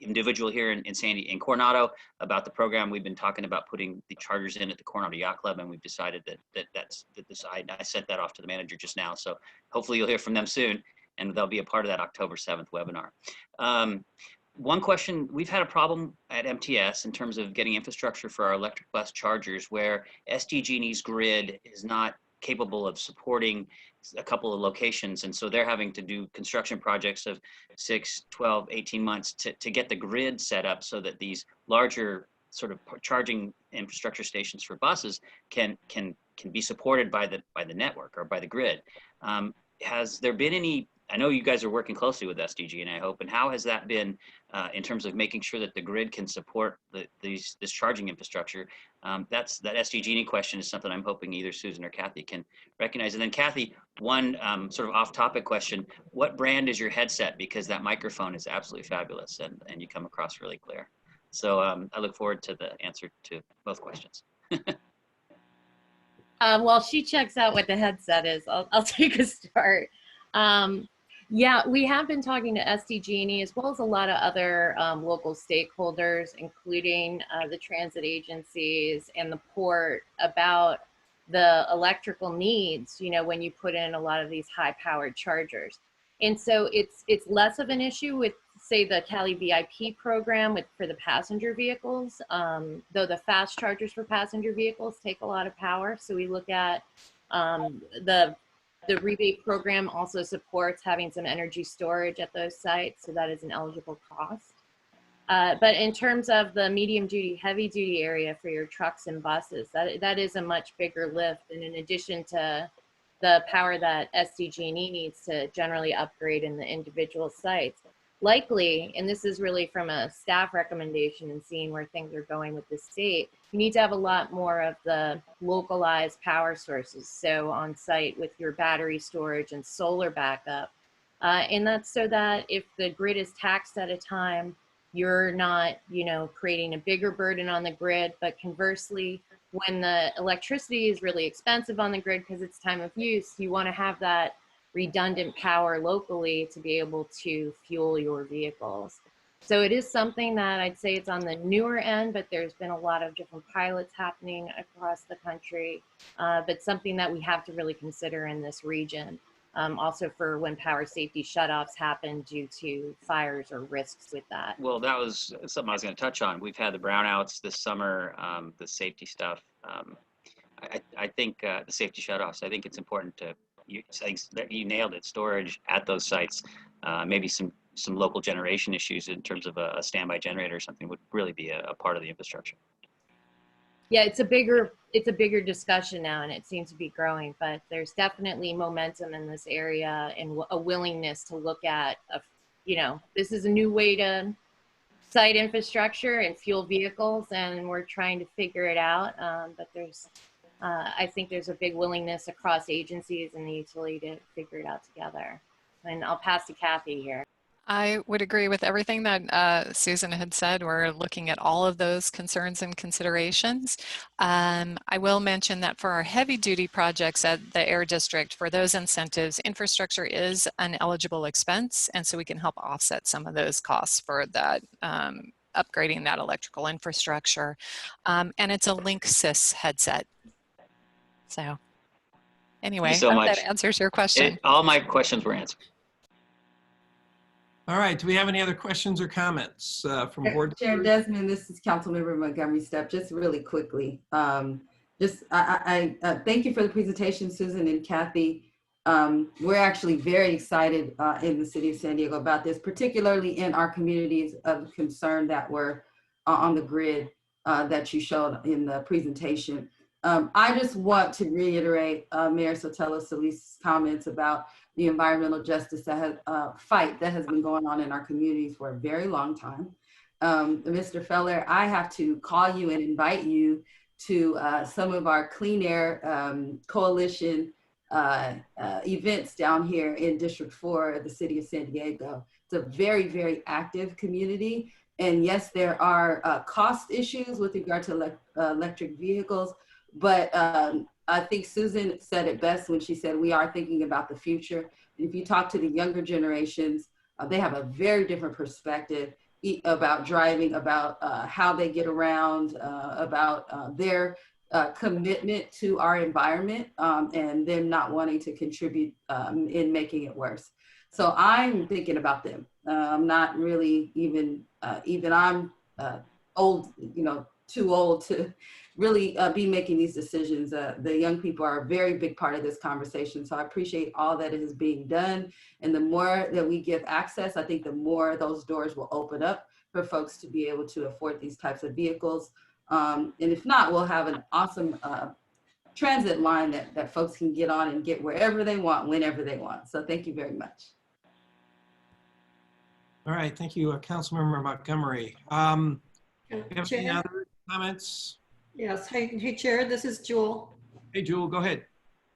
individual here in Coronado about the program. We've been talking about putting the chargers in at the Coronado Yacht Club, and we've decided I sent that off to the manager just now. So hopefully you'll hear from them soon, and they'll be a part of that October 7th webinar. One question, we've had a problem at MTS in terms of getting infrastructure for our electric bus chargers, where SDG&E's grid is not capable of supporting a couple of locations. And so they're having to do construction projects of 6, 12, 18 months to get the grid set up so that these larger sort of charging infrastructure stations for buses can be supported by the network or by the grid. Has there been any, I know you guys are working closely with SDG&E, I hope, and how has that been in terms of making sure that the grid can support this charging infrastructure? That SDG&E question is something I'm hoping either Susan or Kathy can recognize. And then Kathy, one sort of off-topic question: what brand is your headset? Because that microphone is absolutely fabulous, and you come across really clear. So I look forward to the answer to both questions. While she checks out what the headset is, I'll take a start. Yeah, we have been talking to SDG&E as well as a lot of other local stakeholders, including the transit agencies and the port, about the electrical needs, you know, when you put in a lot of these high-powered chargers. And so it's less of an issue with, say, the CALeVIP program for the passenger vehicles, though the fast chargers for passenger vehicles take a lot of power. So we look at the rebate program also supports having some energy storage at those sites, so that is an eligible cost. But in terms of the medium duty, heavy duty area for your trucks and buses, that is a much bigger lift. And in addition to the power that SDG&E needs to generally upgrade in the individual sites, likely, and this is really from a staff recommendation and seeing where things are going with the state, you need to have a lot more of the localized power sources. So on site with your battery storage and solar backup, And that's so that if the grid is taxed at a time, you're not, creating a bigger burden on the grid. But conversely, when the electricity is really expensive on the grid because it's time of use, you want to have that redundant power locally to be able to fuel your vehicles. So it is something that I'd say it's on the newer end, but there's been a lot of different pilots happening across the country, but something that we have to really consider in this region. Also for when power safety shutoffs happen due to fires or risks with that. Well, that was something I was going to touch on. We've had the brownouts this summer, the safety stuff. I think the safety shutoffs, I think it's important to, you nailed it, storage at those sites. Maybe some local generation issues in terms of a standby generator or something would really be a part of the infrastructure. Yeah, it's a bigger discussion now, and it seems to be growing, but there's definitely momentum in this area and a willingness to look at, this is a new way to site infrastructure and fuel vehicles, and we're trying to figure it out. But I think there's a big willingness across agencies and the utility to figure it out together. And I'll pass to Kathy here. I would agree with everything that Susan had said. We're looking at all of those concerns and considerations. I will mention that for our heavy duty projects at the Air District, for those incentives, infrastructure is an eligible expense, and so we can help offset some of those costs for that, upgrading that electrical infrastructure. And it's a Linksys headset. So anyway, Thank you so hope much. that answers your question. All my questions were answered. All right, do we have any other questions or comments from board? Chair Desmond, this is Councilmember Montgomery Stepp. Just really quickly, I thank you for the presentation, Susan and Kathy. We're actually very excited in the city of San Diego about this, particularly in our communities of concern that were on the grid that you showed in the presentation. I just want to reiterate Mayor Sotelo-Solis's comments about the environmental justice fight that has been going on in our communities for a very long time. Mr. Feller, I have to call you and invite you to some of our Clean Air Coalition events down here in District 4 of the city of San Diego. It's a very, very active community. And yes, there are cost issues with regard to electric vehicles, but I think Susan said it best when she said we are thinking about the future. And if you talk to the younger generations, they have a very different perspective about driving, about how they get around, about their commitment to our environment, and them not wanting to contribute in making it worse. So I'm thinking about them. I'm not really even I'm old, too old to really be making these decisions. The young people are a very big part of this conversation. So I appreciate all that is being done. And the more that we give access, I think the more those doors will open up for folks to be able to afford these types of vehicles. And if not, we'll have an awesome transit line that folks can get on and get wherever they want, whenever they want. So thank you very much. All right, thank you, Councilmember Montgomery. We have any other comments? Yes, hey Chair, this is Jewel. Hey Jewel, go ahead.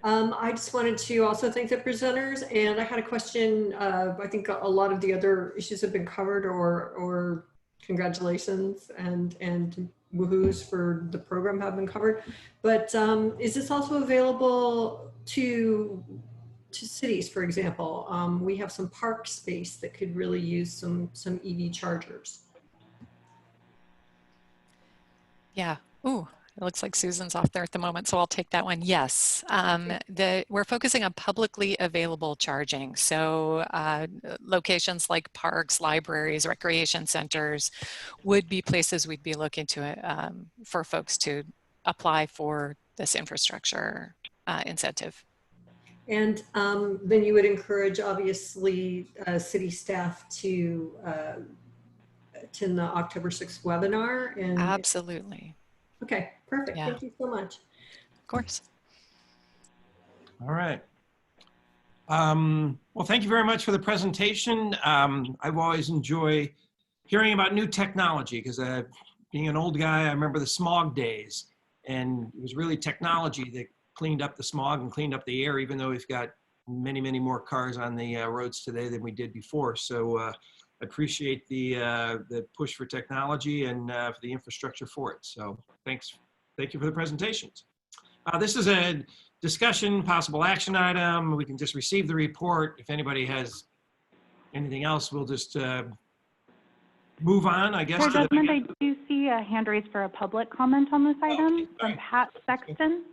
I just wanted to also thank the presenters, and I had a question. I think a lot of the other issues have been covered, or congratulations and woohoos for the program have been covered. But is this also available to cities, for example? We have some park space that could really use some EV chargers. Yeah. Ooh, it looks like Susan's off there at the moment, so I'll take that one. Yes. We're focusing on publicly available charging. So locations like parks, libraries, recreation centers would be places we'd be looking to for folks to apply for this infrastructure incentive. And then you would encourage, obviously, city staff to attend the October 6th webinar. And absolutely. Okay, perfect. Yeah. Thank you so much. Of course. All right. Well, thank you very much for the presentation. I've always enjoyed hearing about new technology because being an old guy, I remember the smog days, and it was really technology that cleaned up the smog and cleaned up the air, even though we've got many, many more cars on the roads today than we did before. So I appreciate the push for technology and for the infrastructure for it. So thanks. Thank you for the presentations. This is a discussion, possible action item. We can just receive the report. If anybody has anything else, we'll just move on, I guess. Chair Desmond, I do see a hand raised for a public comment on this item from Pat Sexton.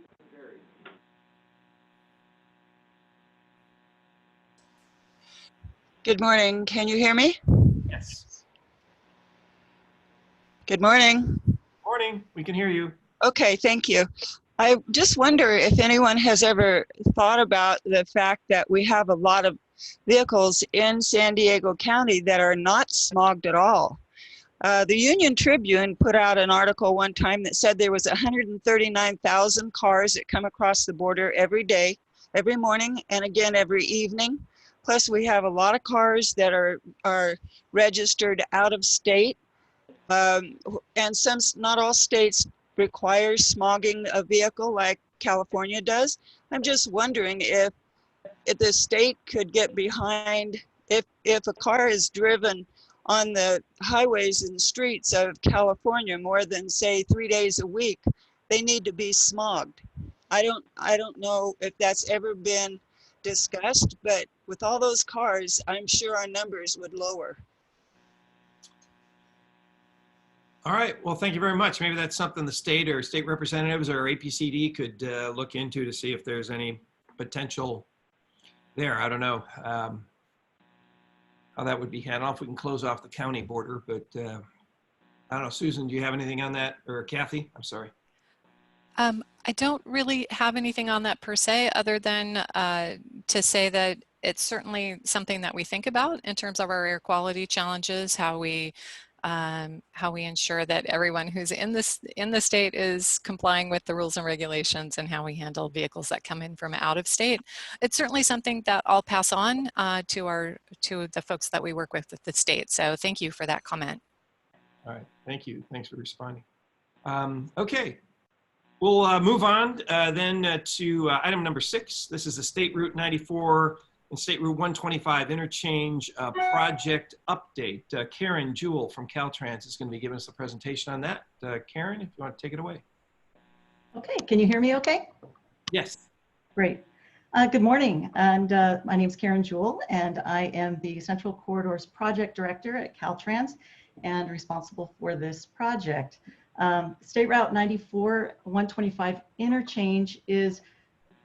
Good morning. Can you hear me? Yes. Good morning. Morning. We can hear you. Okay, thank you. I just wonder if anyone has ever thought about the fact that we have a lot of vehicles in San Diego County that are not smogged at all. The Union Tribune put out an article one time that said there was 139,000 cars that come across the border every day, every morning, and again every evening. Plus, we have a lot of cars that are registered out of state, and some, not all states require smogging a vehicle like California does. I'm just wondering if the state could get behind, if a car is driven on the highways and streets of California more than, say, 3 days a week, they need to be smogged. I don't know if that's ever been discussed, but with all those cars, I'm sure our numbers would lower. All right. Well, thank you very much. Maybe that's something the state or state representatives or APCD could look into to see if there's any potential there. I don't know how that would be handled. I don't know if we can close off the county border, but I don't know. Susan, do you have anything on that? Or Kathy? I'm sorry. I don't really have anything on that per se, other than to say that it's certainly something that we think about in terms of our air quality challenges, how we ensure that everyone who's in the state is complying with the rules and regulations, and how we handle vehicles that come in from out of state. It's certainly something that I'll pass on to the folks that we work with at the state. So thank you for that comment. All right. Thank you. Thanks for responding. Okay. We'll move on then to item number 6. This is the State Route 94 and State Route 125 interchange project update. Karen Jewell from Caltrans is going to be giving us a presentation on that. Karen, if you want to take it away. Okay, can you hear me okay? Yes. Great. Good morning, and my name is Karen Jewell, and I am the Central Corridors Project Director at Caltrans and responsible for this project. State Route 94 125 interchange is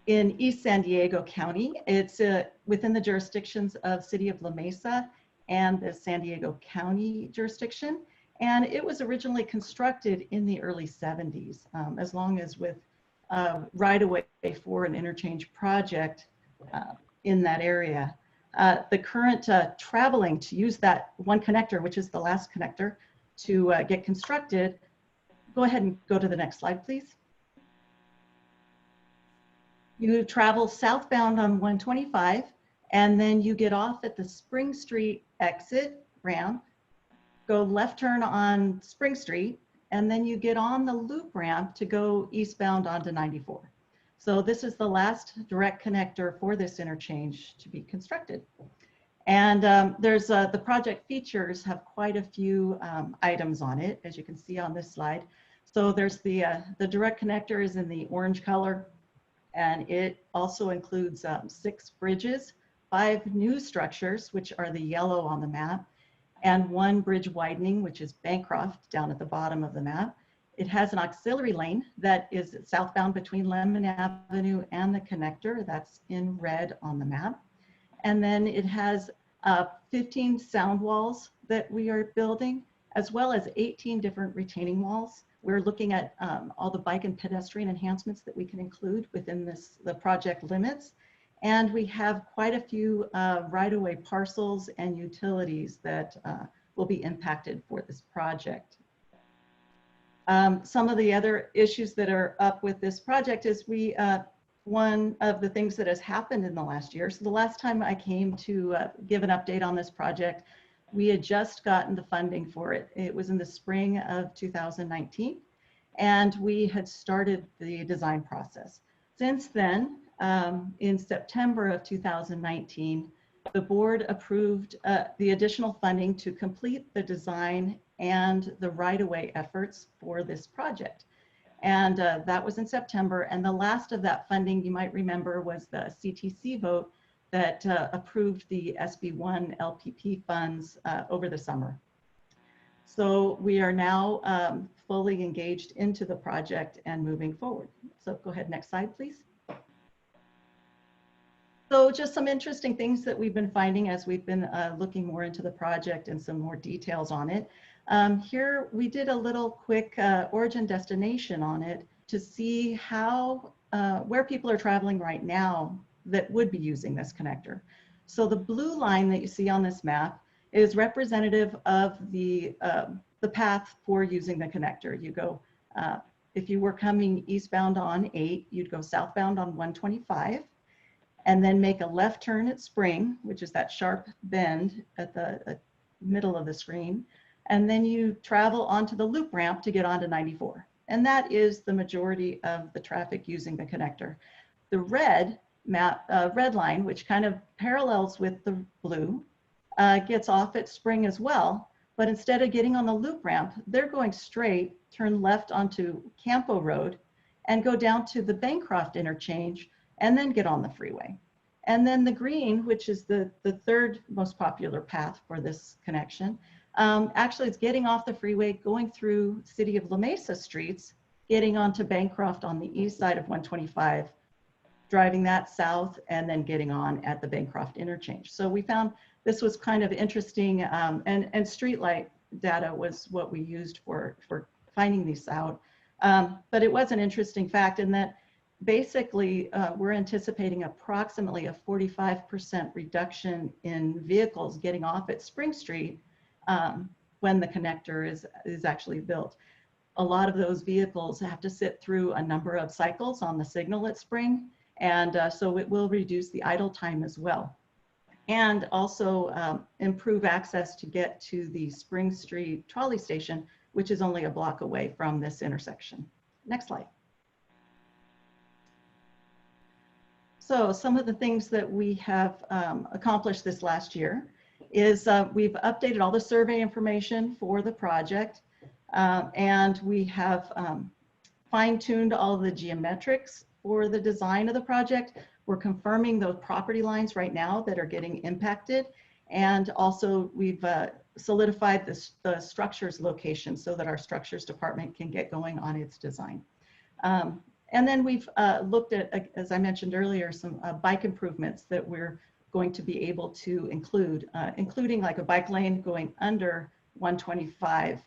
in East San Diego County. It's within the jurisdictions of City of La Mesa and the San Diego County jurisdiction. And it was originally constructed in the early 70s, as long as with right-of-way for an interchange project in that area. The current traveling to use that one connector, which is the last connector, to get constructed. Go ahead and go to the next slide, please. You travel southbound on 125, and then you get off at the Spring Street exit ramp, go left turn on Spring Street, and then you get on the loop ramp to go eastbound onto 94. So this is the last direct connector for this interchange to be constructed. And there's the project features have quite a few items on it, as you can see on this slide. So there's the direct connector is in the orange color, and it also includes 6 bridges, 5 new structures, which are the yellow on the map, and 1 bridge widening, which is Bancroft down at the bottom of the map. It has an auxiliary lane that is southbound between Lemon Avenue and the connector. That's in red on the map. And then it has 15 sound walls that we are building, as well as 18 different retaining walls. We're looking at all the bike and pedestrian enhancements that we can include within the project limits. And we have quite a few right-of-way parcels and utilities that will be impacted for this project. Some of the other issues that are up with this project is one of the things that has happened in the last year. So the last time I came to give an update on this project, we had just gotten the funding for it. It was in the spring of 2019, and we had started the design process. Since then, in September of 2019, the board approved the additional funding to complete the design and the right-of-way efforts for this project. And that was in September. And the last of that funding, you might remember, was the CTC vote that approved the SB1 LPP funds over the summer. So we are now fully engaged into the project and moving forward. So go ahead, next slide, please. So just some interesting things that we've been finding as we've been looking more into the project and some more details on it. Here we did a little quick origin destination on it to see how, where people are traveling right now that would be using this connector. So the blue line that you see on this map is representative of the path for using the connector. You go, if you were coming eastbound on 8, you'd go southbound on 125, and then make a left turn at Spring, which is that sharp bend at the middle of the screen. And then you travel onto the loop ramp to get onto 94. And that is the majority of the traffic using the connector. The red red line, which kind of parallels with the blue, gets off at Spring as well. But instead of getting on the loop ramp, they're going straight, turn left onto Campo Road, and go down to the Bancroft interchange, and then get on the freeway. And then the green, which is the third most popular path for this connection, actually it's getting off the freeway, going through City of La Mesa streets, getting onto Bancroft on the east side of 125, driving that south, and then getting on at the Bancroft interchange. So we found this was kind of interesting, and streetlight data was what we used for finding these out. But it was an interesting fact in that basically, we're anticipating approximately a 45% reduction in vehicles getting off at Spring Street when the connector is actually built. A lot of those vehicles have to sit through a number of cycles on the signal at Spring, and so it will reduce the idle time as well. And also improve access to get to the Spring Street trolley station, which is only a block away from this intersection. Next slide. So some of the things that we have accomplished this last year is we've updated all the survey information for the project, and we have fine-tuned all the geometrics for the design of the project. We're confirming those property lines right now that are getting impacted, and also we've solidified the structures location so that our structures department can get going on its design. And then we've looked at, as I mentioned earlier, some bike improvements that we're going to be able to include, including like a bike lane going under 125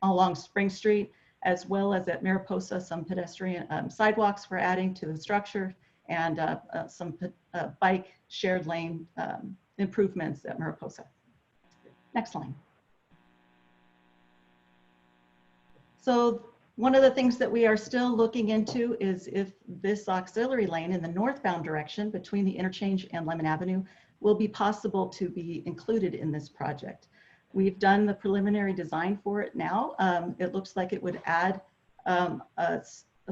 along Spring Street, as well as at Mariposa, some pedestrian sidewalks we're adding to the structure, and some bike shared lane improvements at Mariposa. Next line. So one of the things that we are still looking into is if this auxiliary lane in the northbound direction between the interchange and Lemon Avenue will be possible to be included in this project. We've done the preliminary design for it now. It looks like it would add a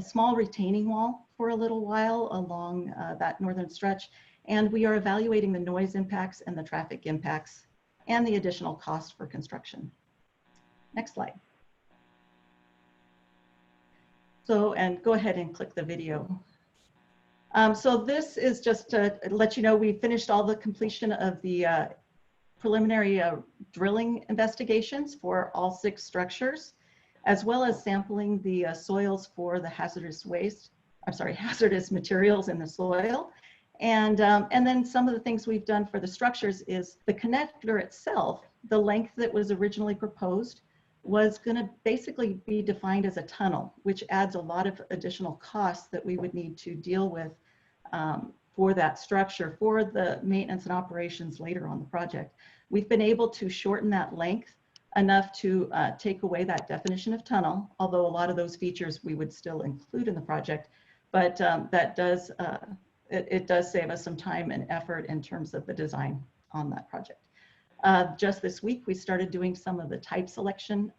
small retaining wall for a little while along that northern stretch. And we are evaluating the noise impacts and the traffic impacts and the additional cost for construction. Next slide. So, and go ahead and click the video. So this is just to let you know we finished all the completion of the preliminary drilling investigations for all 6 structures, as well as sampling the soils for the hazardous materials in the soil. And then some of the things we've done for the structures is the connector itself, the length that was originally proposed was going to basically be defined as a tunnel, which adds a lot of additional costs that we would need to deal with for that structure for the maintenance and operations later on the project. We've been able to shorten that length enough to take away that definition of tunnel, although a lot of those features we would still include in the project, but that does, it does save us some time and effort in terms of the design on that project. Just this week, we started doing some of the type selection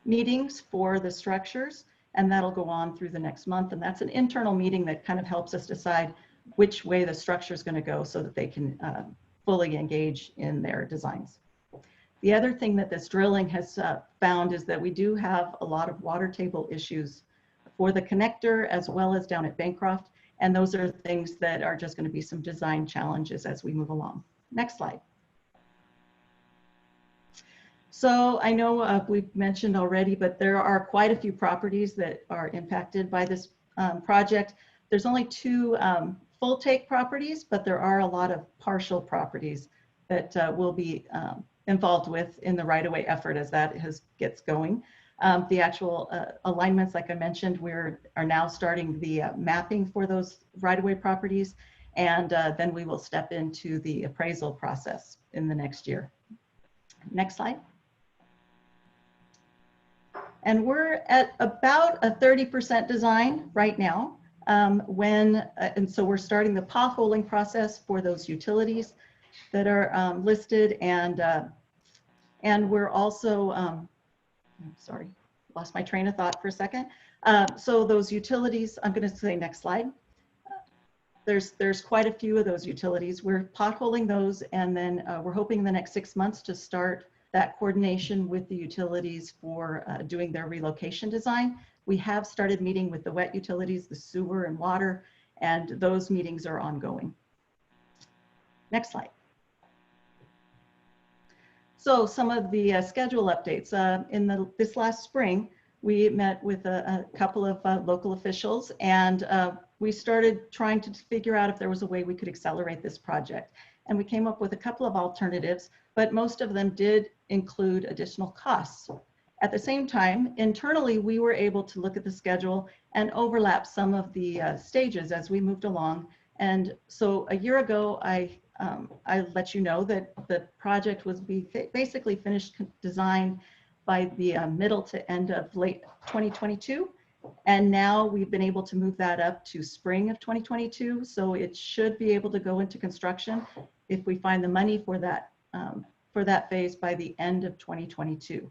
meetings for the structures, and that'll go on through the next month. And that's an internal meeting that kind of helps us decide which way the structure is going to go so that they can fully engage in their designs. The other thing that this drilling has found is that we do have a lot of water table issues for the connector as well as down at Bancroft. And those are things that are just going to be some design challenges as we move along. Next slide. So I know we've mentioned already, but there are quite a few properties that are impacted by this project. There's only 2 full take properties, but there are a lot of partial properties that will be involved with in the right-of-way effort as that gets going. The actual alignments, like I mentioned, we are now starting the mapping for those right-of-way properties, and then we will step into the appraisal process in the next year. Next slide. And we're at about a 30% design right now. And so we're starting the potholing process for those utilities that are listed, and we're also, I'm sorry, lost my train of thought for a second. So those utilities, I'm going to say next slide. There's quite a few of those utilities. We're potholing those, and then we're hoping in the next 6 months to start that coordination with the utilities for doing their relocation design. We have started meeting with the wet utilities, the sewer and water, and those meetings are ongoing. Next slide. So some of the schedule updates. This last spring, we met with a couple of local officials, and we started trying to figure out if there was a way we could accelerate this project. And we came up with a couple of alternatives, but most of them did include additional costs. At the same time, internally, we were able to look at the schedule and overlap some of the stages as we moved along. And so a year ago, I let you know that the project was basically finished design by the middle to end of late 2022. And now we've been able to move that up to spring of 2022. So it should be able to go into construction if we find the money for that phase by the end of 2022.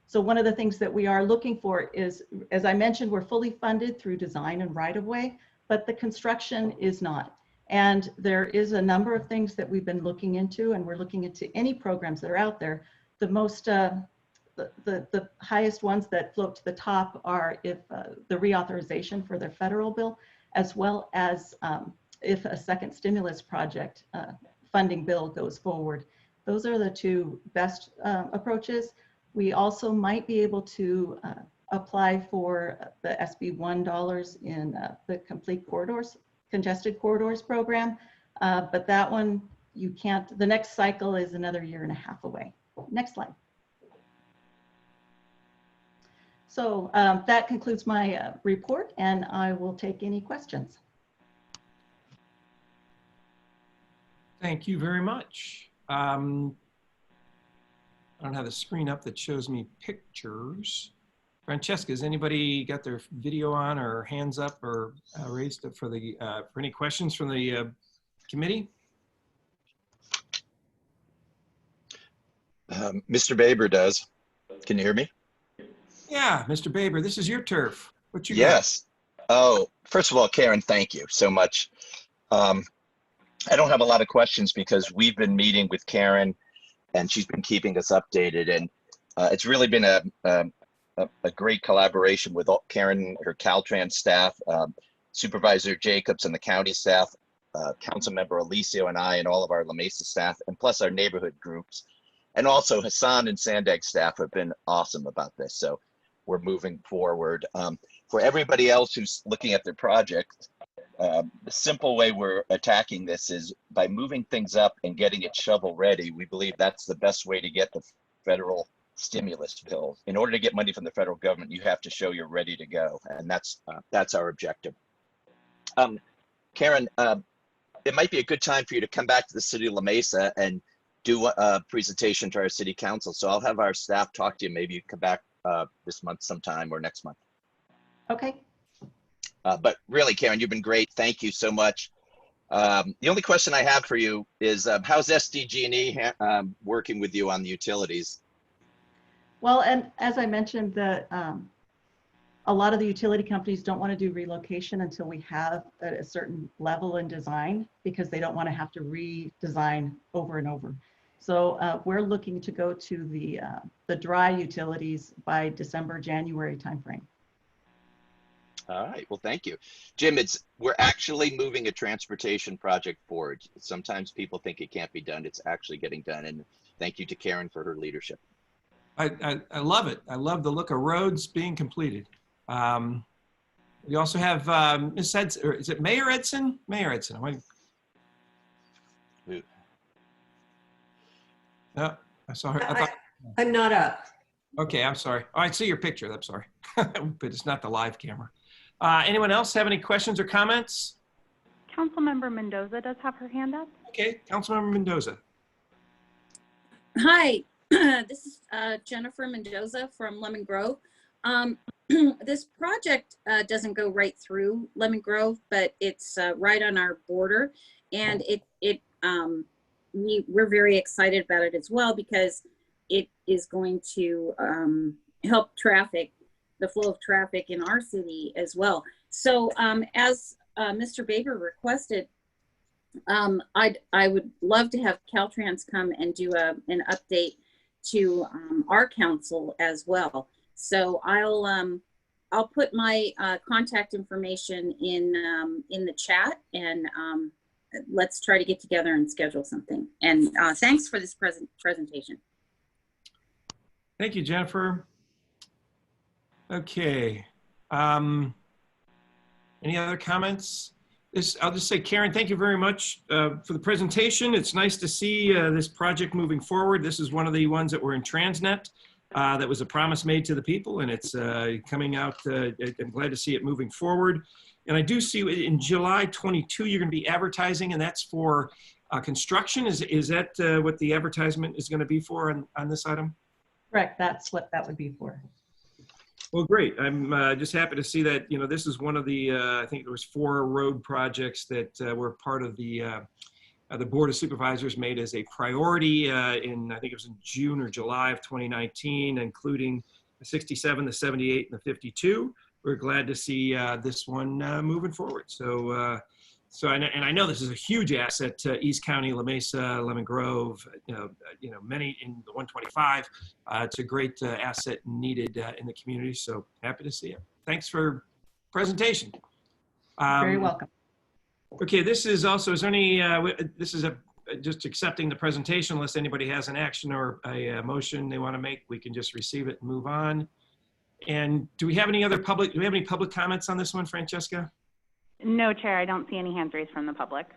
So one of the things that we are looking for is, as I mentioned, we're fully funded through design and right-of-way, but the construction is not. And there is a number of things that we've been looking into, and we're looking into any programs that are out there. The most, the highest ones that float to the top are if the reauthorization for their federal bill, as well as if a second stimulus project funding bill goes forward. Those are the 2 best approaches. We also might be able to apply for the SB1 dollars in the Complete Corridors, Congested Corridors program, but that one you can't, the next cycle is another 1.5 years away. Next slide. So that concludes my report, and I will take any questions. Thank you very much. I don't have the screen up that shows me pictures. Francesca, has anybody got their video on or hands up or raised up for any questions from the committee? Mr. Baber does. Can you hear me? Yeah, Mr. Baber, this is your turf. What you got? Yes. Oh, first of all, Karen, thank you so much. I don't have a lot of questions because we've been meeting with Karen and she's been keeping us updated, and it's really been a great collaboration with Karen, her Caltrans staff, Supervisor Jacobs and the county staff, Councilmember Alicio and I, and all of our La Mesa staff, and plus our neighborhood groups. And also Hassan and Sandag staff have been awesome about this. So we're moving forward. For everybody else who's looking at their project, the simple way we're attacking this is by moving things up and getting it shovel ready. We believe that's the best way to get the federal stimulus bill. In order to get money from the federal government, you have to show you're ready to go. And that's our objective. Karen, it might be a good time for you to come back to the city of La Mesa and do a presentation to our city council. So I'll have our staff talk to you. Maybe you come back this month sometime or next month. Okay. But really, Karen, you've been great. Thank you so much. The only question I have for you is how's SDG&E working with you on the utilities? Well, and as I mentioned, a lot of the utility companies don't want to do relocation until we have a certain level in design, because they don't want to have to redesign over and over. So we're looking to go to the dry utilities by December, January timeframe. All right, well, thank you. Jim, we're actually moving a transportation project forward. Sometimes people think it can't be done. It's actually getting done. And thank you to Karen for her leadership. I love it. I love the look of roads being completed. We also have Ms. Edson, or is it Mayor Edson? Mayor Edson. No, I saw her. I thought, I'm not up. okay, I'm sorry. Oh, I see your picture. I'm sorry. But it's not the live camera. Anyone else have any questions or comments? Councilmember Mendoza does have her hand up. Okay, Councilmember Mendoza. Hi, this is Jennifer Mendoza from Lemon Grove. This project doesn't go right through Lemon Grove, but it's right on our border, and we're very excited about it as well, because it is going to help the flow of traffic in our city as well. So as Mr. Baber requested, I would love to have Caltrans come and do an update to our council as well. So I'll put my contact information in the chat, and let's try to get together and schedule something. And thanks for this presentation. Thank you, Jennifer. Okay. Any other comments? I'll just say, Karen, thank you very much for the presentation. It's nice to see this project moving forward. This is one of the ones that were in TransNet. That was a promise made to the people, and it's coming out. I'm glad to see it moving forward. And I do see in July 22, you're going to be advertising, and that's for construction. Is that what the advertisement is going to be for on this item? Correct. That's what that would be for. Well, great. I'm just happy to see that, this is one of the, I think there was 4 road projects that were part of the Board of Supervisors made as a priority I think it was in June or July of 2019, including the 67, the 78, and the 52. We're glad to see this one moving forward. So, and I know this is a huge asset to East County, La Mesa, Lemon Grove, many in the 125. It's a great asset needed in the community. So happy to see it. Thanks for presentation. Very welcome. Okay, this is also, is there any, this is just accepting the presentation. Unless anybody has an action or a motion they want to make, we can just receive it and move on. And do we have any public comments on this one, Francesca? No, Chair, I don't see any hands raised from the public.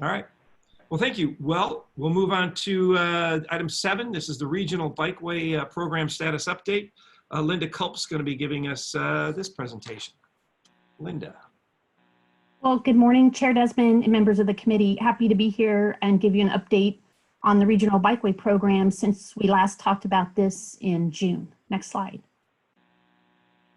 All right. Well, thank you. Well, we'll move on to item 7. This is the Regional Bikeway Program Status Update. Linda Culp's going to be giving us this presentation. Linda. Well, good morning, Chair Desmond and members of the committee. Happy to be here and give you an update on the Regional Bikeway Program since we last talked about this in June. Next slide.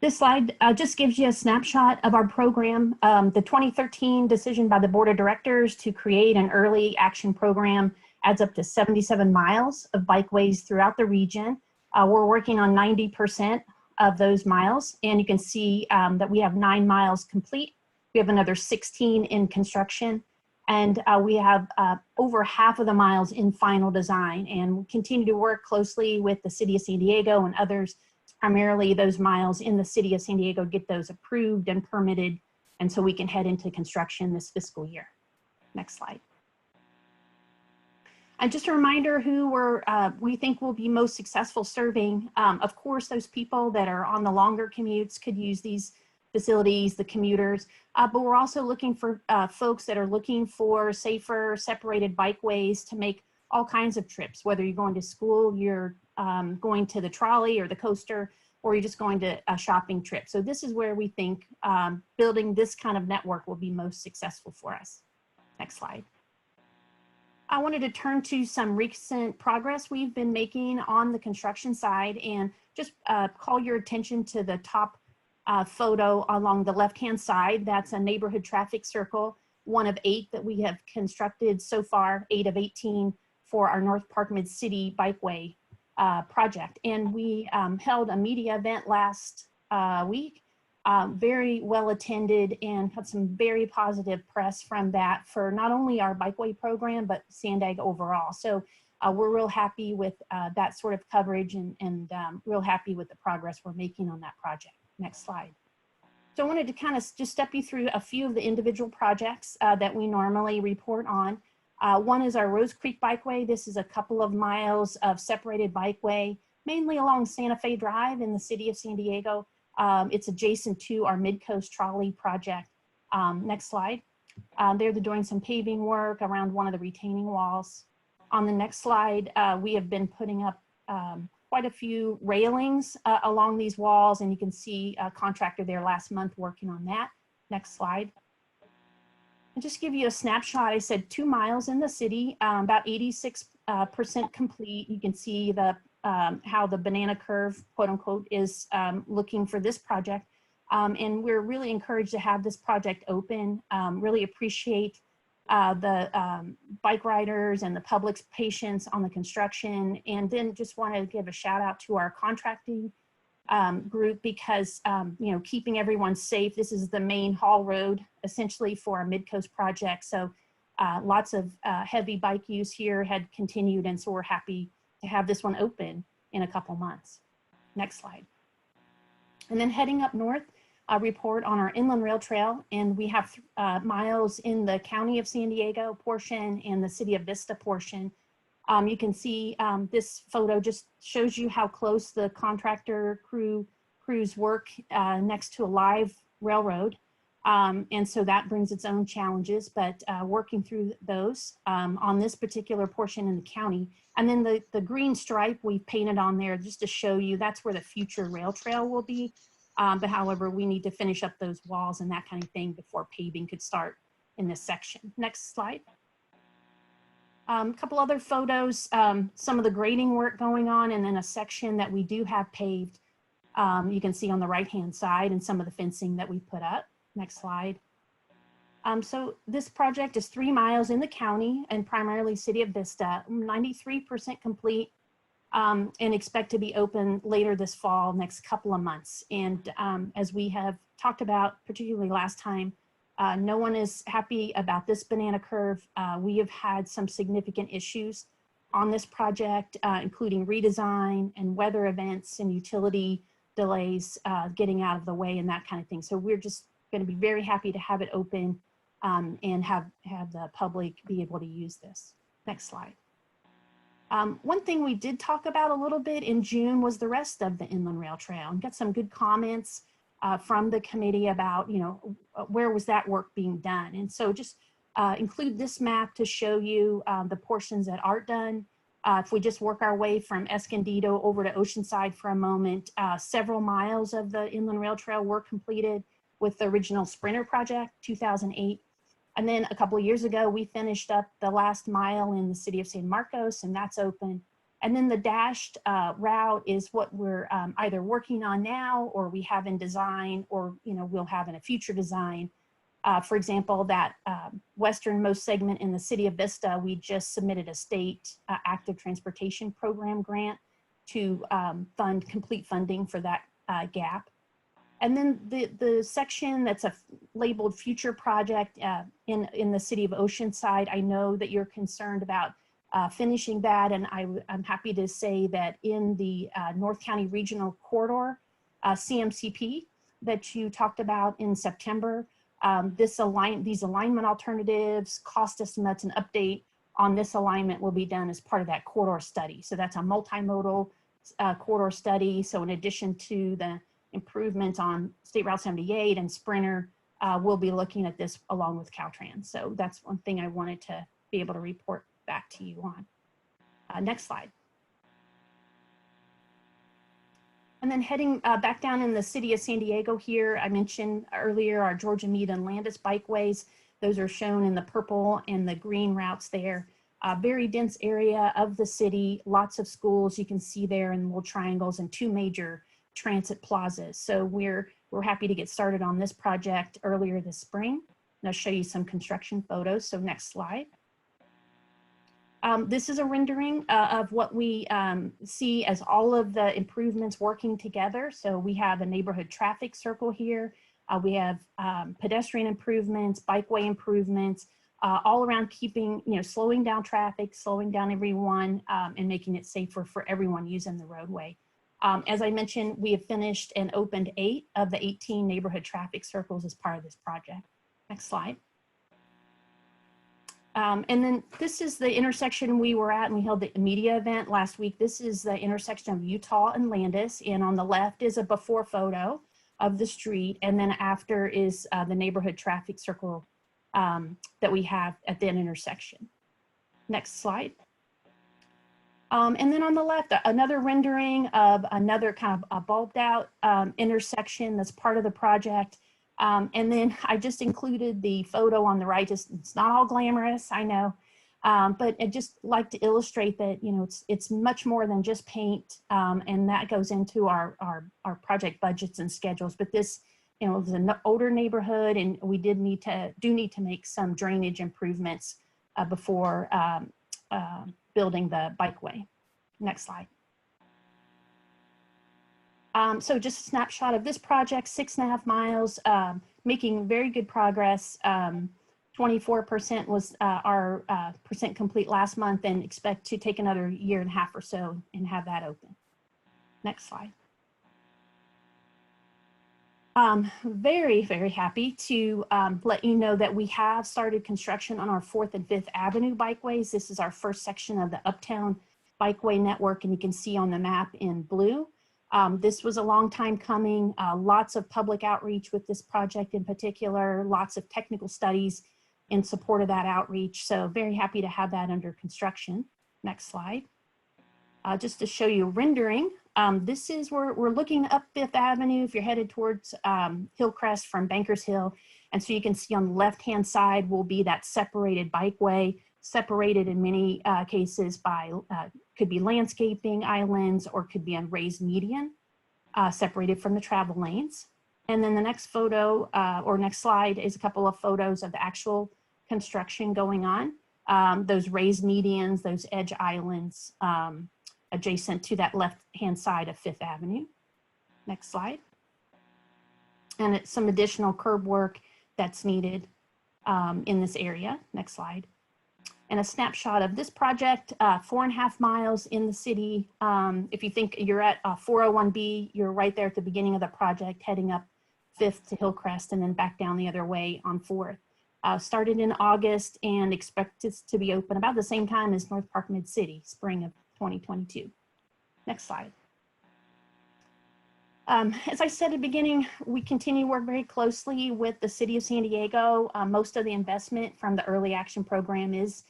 This slide just gives you a snapshot of our program. The 2013 decision by the Board of Directors to create an early action program adds up to 77 miles of bikeways throughout the region. We're working on 90% of those miles, and you can see that we have 9 miles complete. We have another 16 in construction, and we have over half of the miles in final design, and we continue to work closely with the City of San Diego and others, primarily those miles in the City of San Diego, get those approved and permitted, and so we can head into construction this fiscal year. Next slide. And just a reminder who we think will be most successful serving. Of course, those people that are on the longer commutes could use these facilities, the commuters, but we're also looking for folks that are looking for safer, separated bikeways to make all kinds of trips, whether you're going to school, you're going to the trolley or the coaster, or you're just going to a shopping trip. So this is where we think building this kind of network will be most successful for us. Next slide. I wanted to turn to some recent progress we've been making on the construction side, and just call your attention to the top photo along the left-hand side. That's a neighborhood traffic circle, one of 8 that we have constructed so far, 8 of 18 for our North Park Mid-City Bikeway project. And we held a media event last week Very well attended and had some very positive press from that for not only our Bikeway program, but Sandag overall. So we're real happy with that sort of coverage and real happy with the progress we're making on that project. Next slide. So I wanted to kind of just step you through a few of the individual projects that we normally report on. One is our Rose Creek Bikeway. This is a couple of miles of separated bikeway, mainly along Santa Fe Drive in the city of San Diego. It's adjacent to our Mid-Coast Trolley project. Next slide. They're doing some paving work around one of the retaining walls. On the next slide, we have been putting up quite a few railings along these walls, and you can see a contractor there last month working on that. Next slide. And just give you a snapshot, I said 2 miles in the city, about 86% complete. You can see the how the banana curve, quote unquote, is looking for this project. And we're really encouraged to have this project open. Really appreciate the bike riders and the public's patience on the construction. And then just want to give a shout out to our contracting group because, you know, keeping everyone safe. This is the main haul road essentially for our Mid-Coast project. So lots of heavy bike use here had continued. And so we're happy to have this one open in a couple months. Next slide. And then heading up north, a report on our inland rail trail. And we have miles in the county of San Diego portion and the city of Vista portion. You can see this photo just shows you how close the contractor crews work next to a live railroad. And so that brings its own challenges, but working through those on this particular portion in the county. And then the green stripe we've painted on there just to show you that's where the future rail trail will be. But however, we need to finish up those walls and that kind of thing before paving could start in this section. Next slide. A couple other photos, some of the grading work going on, and then a section that we do have paved. You can see on the right-hand side and some of the fencing that we put up. Next slide. So this project is 3 miles in the county and primarily city of Vista, 93% complete, and expect to be open later this fall, next couple of months. And as we have talked about, particularly last time, no one is happy about this banana curve. We have had some significant issues on this project, including redesign and weather events and utility delays getting out of the way and that kind of thing. So we're just going to be very happy to have it open and have the public be able to use this. Next slide. One thing we did talk about a little bit in June was the rest of the inland rail trail, and got some good comments from the committee about, you know, where was that work being done. And so just include this map to show you the portions that aren't done. If we just work our way from Escondido over to Oceanside for a moment, several miles of the inland rail trail were completed with the original Sprinter project, 2008. And then a couple of years ago, we finished up the last mile in the city of San Marcos, and that's open. And then the dashed route is what we're either working on now, or we have in design, or, you know, we'll have in a future design. For example, that westernmost segment in the city of Vista, we just submitted a state active transportation program grant to fund complete funding for that gap. And then the section that's labeled future project in the city of Oceanside, I know that you're concerned about finishing that, and I'm happy to say that in the North County Regional Corridor, CMCP, that you talked about in September, these alignment alternatives, cost estimates, and update on this alignment will be done as part of that corridor study. So that's a multimodal corridor study. So in addition to the improvement on State Route 78 and Sprinter, we'll be looking at this along with Caltrans. So that's one thing I wanted to be able to report back to you on. Next slide. And then heading back down in the city of San Diego here, I mentioned earlier our Georgia Meade and Landis bikeways. Those are shown in the purple and the green routes there. Very dense area of the city, lots of schools you can see there in little triangles, and 2 major transit plazas. So we're happy to get started on this project earlier this spring. And I'll show you some construction photos. So next slide. This is a rendering of what we see as all of the improvements working together. So we have a neighborhood traffic circle here. We have pedestrian improvements, bikeway improvements, all around keeping, slowing down traffic, slowing down everyone, and making it safer for everyone using the roadway. As I mentioned, we have finished and opened 8 of the 18 neighborhood traffic circles as part of this project. Next slide. And then this is the intersection we were at, and we held the media event last week. This is the intersection of Utah and Landis, and on the left is a before photo of the street, and then after is the neighborhood traffic circle that we have at the intersection. Next slide. And then on the left, another rendering of another kind of a bulbed out intersection that's part of the project. And then I just included the photo on the right. It's not all glamorous, I know, but I just like to illustrate that, it's much more than just paint, and that goes into our project budgets and schedules. But this, it was an older neighborhood, and we do need to make some drainage improvements before building the bikeway. Next slide. So just a snapshot of this project, 6.5 miles, making very good progress. 24% was our percent complete last month, and expect to take another 1.5 years or so and have that open. Next slide. Very, very happy to let you know that we have started construction on our 4th and 5th Avenue bikeways. This is our first section of the Uptown Bikeway network, and you can see on the map in blue. This was a long time coming, lots of public outreach with this project in particular, lots of technical studies in support of that outreach. So very happy to have that under construction. Next slide. Just to show you rendering, this is where we're looking up 5th Avenue if you're headed towards Hillcrest from Bankers Hill. And so you can see on the left-hand side will be that separated bikeway, separated in many cases by, could be landscaping islands or could be on raised median, separated from the travel lanes. And then the next photo or next slide is a couple of photos of the actual construction going on. Those raised medians, those edge islands adjacent to that left-hand side of 5th Avenue. Next slide. And it's some additional curb work that's needed in this area. Next slide. And a snapshot of this project, 4.5 miles in the city. If you think you're at 401B, you're right there at the beginning of the project, heading up 5th to Hillcrest and then back down the other way on 4th. Started in August and expected to be open about the same time as North Park Mid-City, spring of 2022. Next slide. As I said at the beginning, we continue to work very closely with the City of San Diego. Most of the investment from the Early Action Program is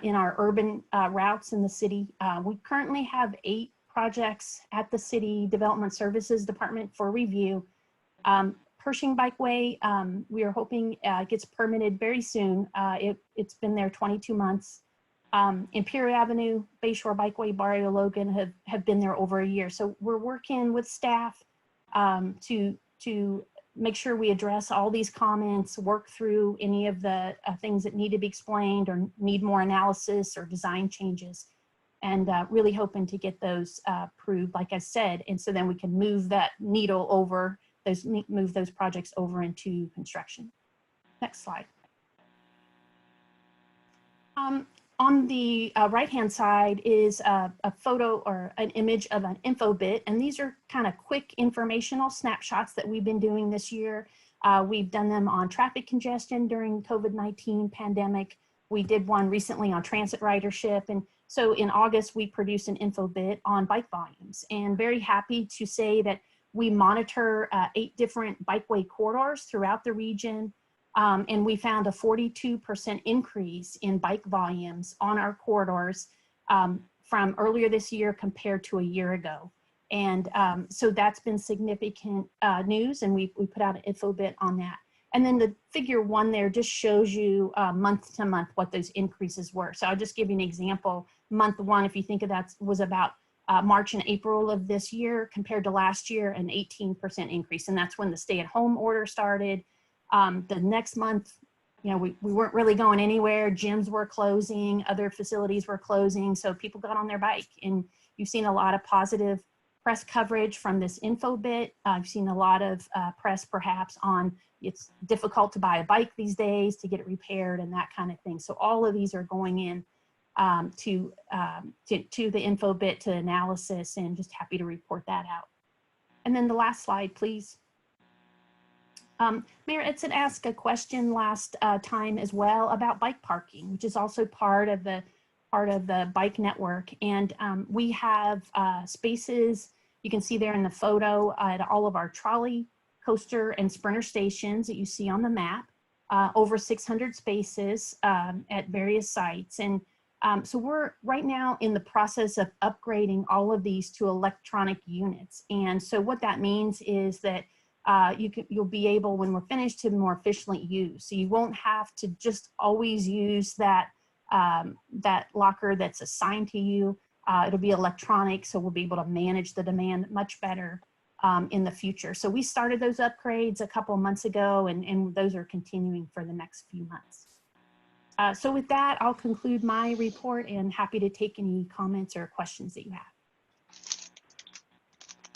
in our urban routes in the city. We currently have 8 projects at the City Development Services Department for review. Pershing Bikeway, we are hoping gets permitted very soon. It's been there 22 months. Imperial Avenue, Bayshore Bikeway, Barrio Logan have been there over 1 year. So we're working with staff to make sure we address all these comments, work through any of the things that need to be explained or need more analysis or design changes, and really hoping to get those approved, like I said, and so then we can move that needle over, move those projects over into construction. Next slide. On the right-hand side is a photo or an image of an info bit, and these are kind of quick informational snapshots that we've been doing this year. We've done them on traffic congestion during COVID-19 pandemic. We did one recently on transit ridership, and so in August we produced an info bit on bike volumes, and very happy to say that we monitor 8 different bikeway corridors throughout the region. And we found a 42% increase in bike volumes on our corridors from earlier this year compared to 1 year ago. And so that's been significant news, and we put out an info bit on that. And then the figure 1 there just shows you month to month what those increases were. So I'll just give you an example. Month 1, if you think of that, was about March and April of this year compared to last year, an 18% increase. And that's when the stay-at-home order started. The next month, you know, we weren't really going anywhere. Gyms were closing, other facilities were closing. So people got on their bike, and you've seen a lot of positive press coverage from this info bit. I've seen a lot of press perhaps on it's difficult to buy a bike these days, to get it repaired and that kind of thing. So all of these are going in to the info bit, to analysis, and just happy to report that out. And then the last slide, please. Mayor Edson asked a question last time as well about bike parking, which is also part of the bike network. And we have spaces, you can see there in the photo, at all of our trolley, coaster, and sprinter stations that you see on the map, over 600 spaces at various sites. And so we're right now in the process of upgrading all of these to electronic units. And so what that means is that you'll be able, when we're finished, to more efficiently use. So you won't have to just always use that locker that's assigned to you. It'll be electronic, so we'll be able to manage the demand much better in the future. So we started those upgrades a couple of months ago, and those are continuing for the next few months. So with that, I'll conclude my report, and happy to take any comments or questions that you have.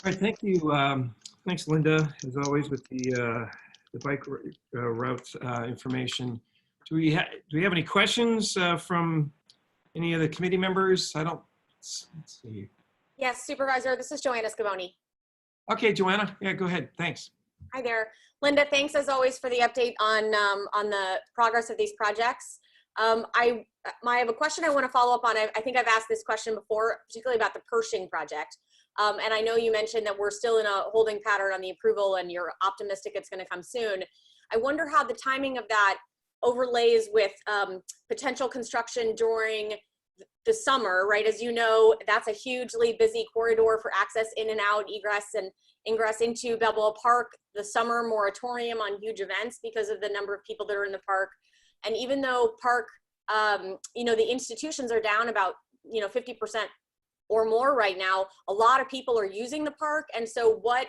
All right, thank you. Thanks, Linda, as always, with the bike routes information. Do we have any questions from any of the committee members? Let's see. Yes, Supervisor, this is Joanna Scavone. Okay, Joanna, yeah, go ahead, thanks. Hi there. Linda, thanks as always for the update on the progress of these projects. I have a question I want to follow up on. I think I've asked this question before, particularly about the Pershing project. And I know you mentioned that we're still in a holding pattern on the approval, and you're optimistic it's going to come soon. I wonder how the timing of that overlays with potential construction during the summer, right? As you know, that's a hugely busy corridor for access in and out, egress and ingress into Balboa Park. The summer moratorium on huge events because of the number of people that are in the park. And even though park, the institutions are down about, 50% or more right now, a lot of people are using the park. And so what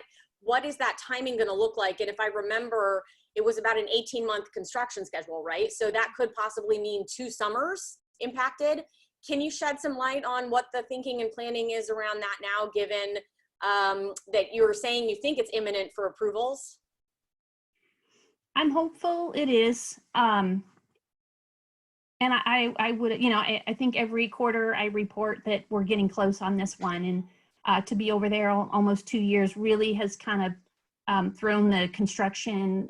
is that timing going to look like? And if I remember, it was about an 18-month construction schedule, right? So that could possibly mean 2 summers impacted. Can you shed some light on what the thinking and planning is around that now, given that you're saying you think it's imminent for approvals? I'm hopeful it is. And I would, I think every quarter I report that we're getting close on this one. And to be over there almost 2 years really has kind of thrown the construction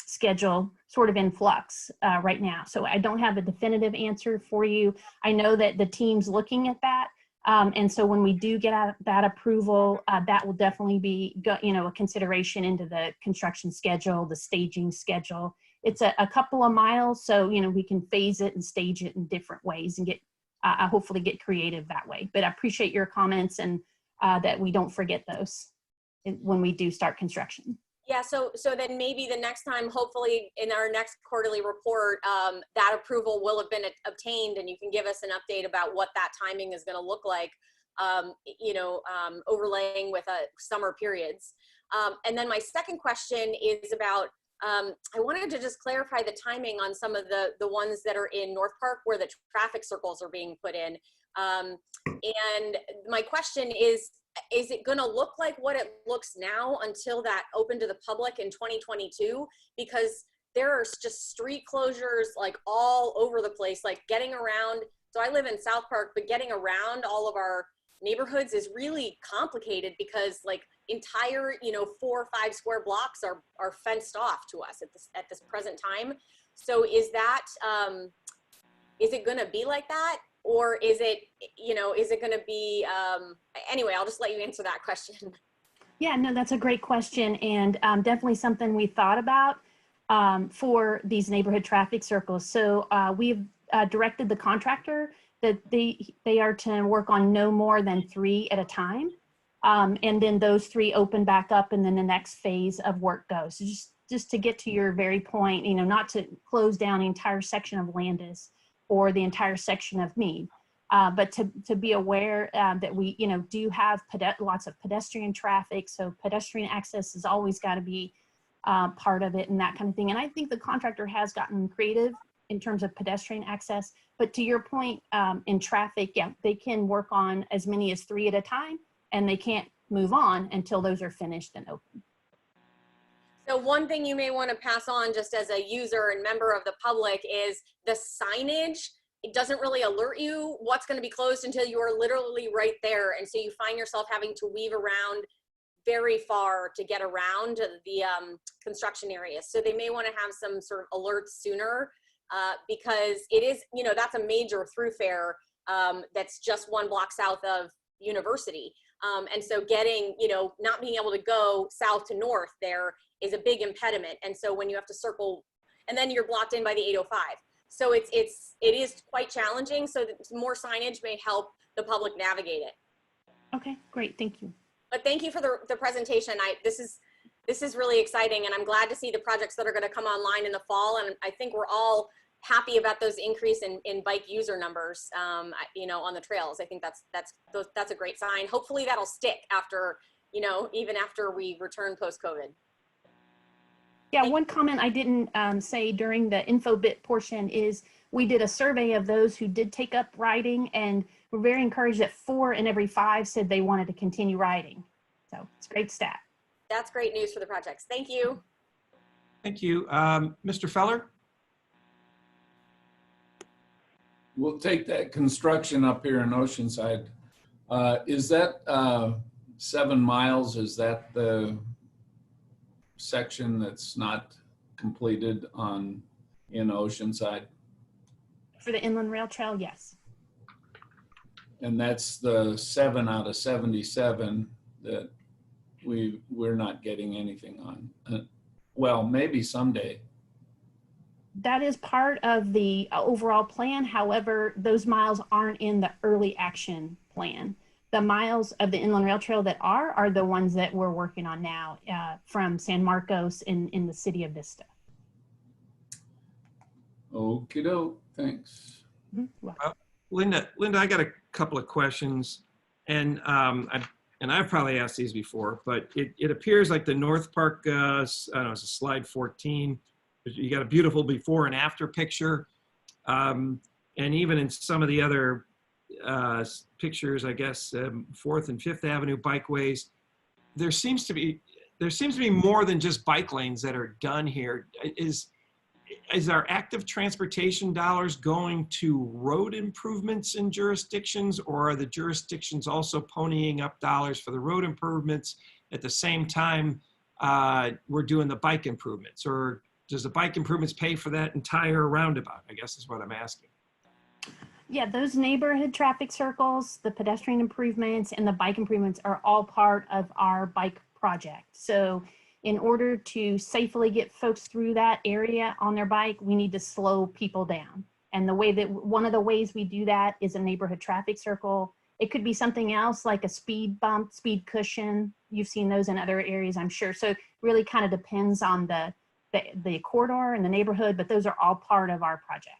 schedule sort of in flux right now. So I don't have a definitive answer for you. I know that the team's looking at that. And so when we do get that approval, that will definitely be, a consideration into the construction schedule, the staging schedule. It's a couple of miles, so, we can phase it and stage it in different ways and get, hopefully get creative that way. But I appreciate your comments, and that we don't forget those when we do start construction. Yeah, so then maybe the next time, hopefully in our next quarterly report, that approval will have been obtained, and you can give us an update about what that timing is going to look like, overlaying with summer periods. And then my second question is about, I wanted to just clarify the timing on some of the ones that are in North Park where the traffic circles are being put in. And my question is it going to look like what it looks now until that open to the public in 2022? Because there are just street closures like all over the place, like getting around. So I live in South Park, but getting around all of our neighborhoods is really complicated because like entire 4 or 5 square blocks are fenced off to us at this present time. So is that is it going to be like that? Or is it, is it going to be, anyway, I'll just let you answer that question. Yeah, no, that's a great question, and definitely something we thought about for these neighborhood traffic circles. So we've directed the contractor that they are to work on no more than 3 at a time. And then those 3 open back up, and then the next phase of work goes. So just to get to your very point, not to close down the entire section of Landis or the entire section of Meade, but to be aware that we, do have lots of pedestrian traffic. So pedestrian access has always got to be part of it and that kind of thing. And I think the contractor has gotten creative in terms of pedestrian access. But to your point, in traffic, yeah, they can work on as many as 3 at a time, and they can't move on until those are finished and open. So one thing you may want to pass on just as a user and member of the public is the signage. It doesn't really alert you what's going to be closed until you are literally right there. And so you find yourself having to weave around very far to get around the construction areas. So they may want to have some sort of alerts sooner because it is, you know, that's a major thoroughfare that's just 1 block south of University. And so getting, you know, not being able to go south to north there is a big impediment. And so when you have to circle, and then you're blocked in by the 805. So it is quite challenging. So that more signage may help the public navigate it. Okay, great, thank you. But thank you for the presentation. This is really exciting, and I'm glad to see the projects that are going to come online in the fall. And I think we're all happy about those increase in bike user numbers, you know, on the trails. I think that's a great sign. Hopefully that'll stick after, you know, even after we return post-COVID. Yeah, one comment I didn't say during the info bit portion is we did a survey of those who did take up riding, and we're very encouraged that 4 in every 5 said they wanted to continue riding. So it's a great stat. That's great news for the projects. Thank you. Thank you. Mr. Feller? We'll take that construction up here in Oceanside. Is that 7 miles? Is that the section that's not completed in Oceanside? For the Inland Rail Trail, yes. And that's the 7 out of 77 that we're not getting anything on. Well, maybe someday. That is part of the overall plan. However, those miles aren't in the early action plan. The miles of the Inland Rail Trail that are the ones that we're working on now from San Marcos in the city of Vista. Okie doke, thanks. Linda, I got a couple of questions, and I've probably asked these before, but it appears like the North Park, I don't know, it's a slide 14. You got a beautiful before and after picture, and even in some of the other pictures, I guess 4th and 5th Avenue bikeways, there seems to be more than just bike lanes that are done here. Is our active transportation dollars going to road improvements in jurisdictions, or are the jurisdictions also ponying up dollars for the road improvements at the same time we're doing the bike improvements? Or does the bike improvements pay for that entire roundabout, I guess is what I'm asking. Yeah, those neighborhood traffic circles, the pedestrian improvements, and the bike improvements are all part of our bike project. So in order to safely get folks through that area on their bike, we need to slow people down. And one of the ways we do that is a neighborhood traffic circle. It could be something else like a speed bump, speed cushion. You've seen those in other areas, I'm sure. So it really kind of depends on the corridor and the neighborhood, but those are all part of our projects.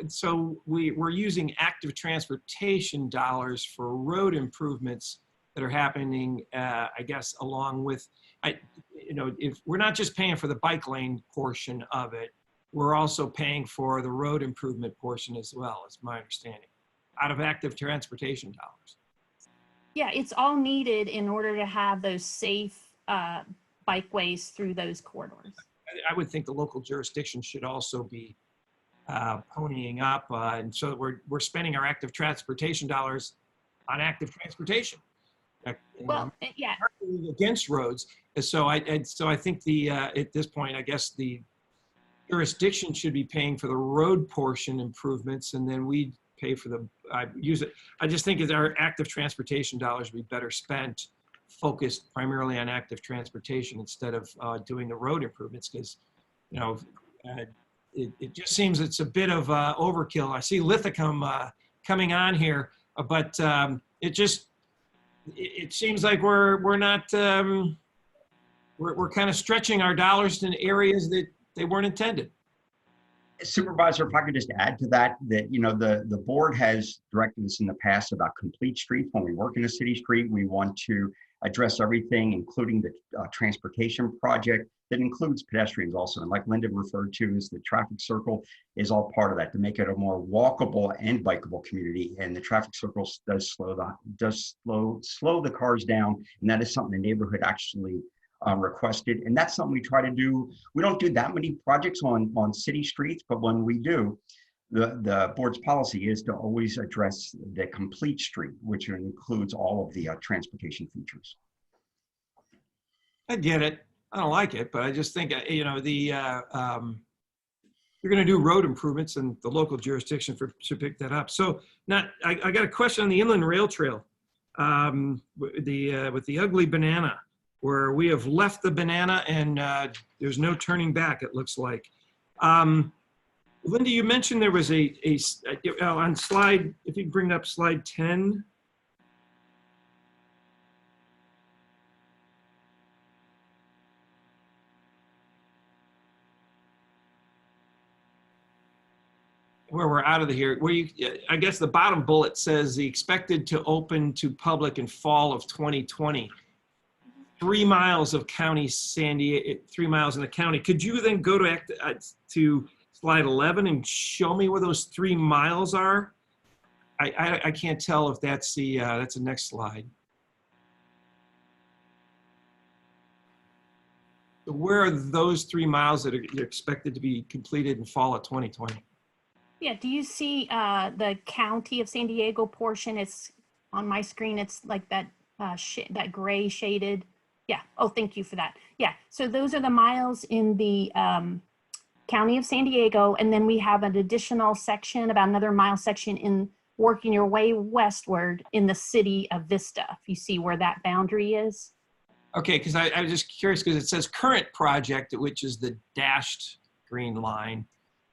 So we're using active transportation dollars for road improvements that are happening, I guess, along with, if we're not just paying for the bike lane portion of it, we're also paying for the road improvement portion as well, is my understanding, out of active transportation dollars. Yeah, it's all needed in order to have those safe bikeways through those corridors. I would think the local jurisdiction should also be ponying up, and so we're spending our active transportation dollars on active transportation. Well, yeah. Against roads, and so I think at this point, I guess the jurisdiction should be paying for the road portion improvements, and then we pay for the use it. I just think our active transportation dollars would be better spent, focused primarily on active transportation instead of doing the road improvements, because it just seems it's a bit of overkill. I see Lithicum coming on here, but it seems like we're not we're kind of stretching our dollars in areas that they weren't intended. Supervisor, if I could just add to that, the board has directed us in the past about complete streets. When we work in a city street, we want to address everything, including the transportation project that includes pedestrians also. And like Linda referred to, as the traffic circle is all part of that to make it a more walkable and bikeable community. And the traffic circle does slow the cars down, and that is something the neighborhood actually requested. And that's something we try to do. We don't do that many projects on city streets, but when we do, the board's policy is to always address the complete street, which includes all of the transportation features. I get it. I don't like it, but I just think, you know, you're going to do road improvements, and the local jurisdiction should pick that up. So now I got a question on the inland rail trail, with the ugly banana, where we have left the banana and there's no turning back, it looks like. Linda, you mentioned there was on slide, if you can bring up slide 10. Where we're out of here, I guess the bottom bullet says the expected to open to public in fall of 2020. 3 miles of county San Diego, 3 miles in the county. Could you then go to slide 11 and show me where those 3 miles are? I can't tell if that's the next slide. Where are those 3 miles that are expected to be completed in fall of 2020? Yeah, do you see the county of San Diego portion? It's on my screen. It's like that that gray shaded. Yeah. Oh, thank you for that. Yeah. So those are the miles in the county of San Diego, and then we have an additional section, about another mile section in working your way westward in the city of Vista. If you see where that boundary is. Okay, because I was just curious because it says current project, which is the dashed green line.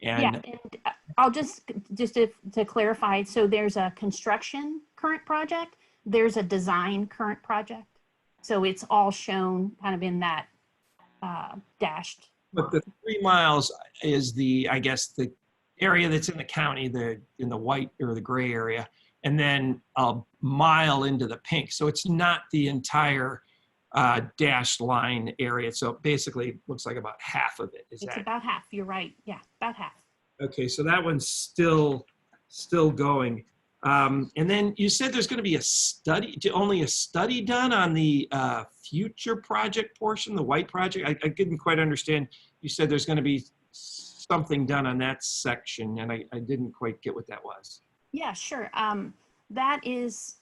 And yeah, and I'll just to clarify, so there's a construction current project, there's a design current project. So it's all shown kind of in that dashed. But the 3 miles is I guess the area that's in the county, in the white or the gray area, and then a mile into the pink. So it's not the entire dashed line area. So basically it looks like about half of it. It's about half, you're right. Yeah, about half. Okay, so that one's still going. And then you said there's going to be only a study done on the future project portion, the white project. I didn't quite understand. You said there's going to be something done on that section, and I didn't quite get what that was. Yeah, sure. That is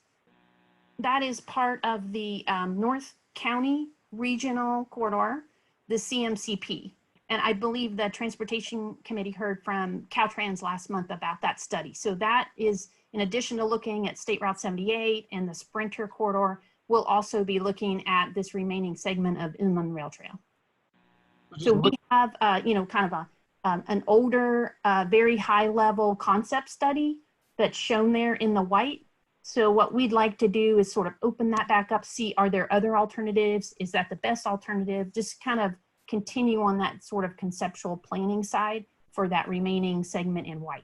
part of the North County Regional Corridor, the CMCP. And I believe the Transportation Committee heard from Caltrans last month about that study. So that is, in addition to looking at State Route 78 and the Sprinter Corridor, we'll also be looking at this remaining segment of Inland Rail Trail. So we have, kind of an older, very high level concept study that's shown there in the white. So what we'd like to do is sort of open that back up, see, are there other alternatives? Is that the best alternative? Just kind of continue on that sort of conceptual planning side for that remaining segment in white.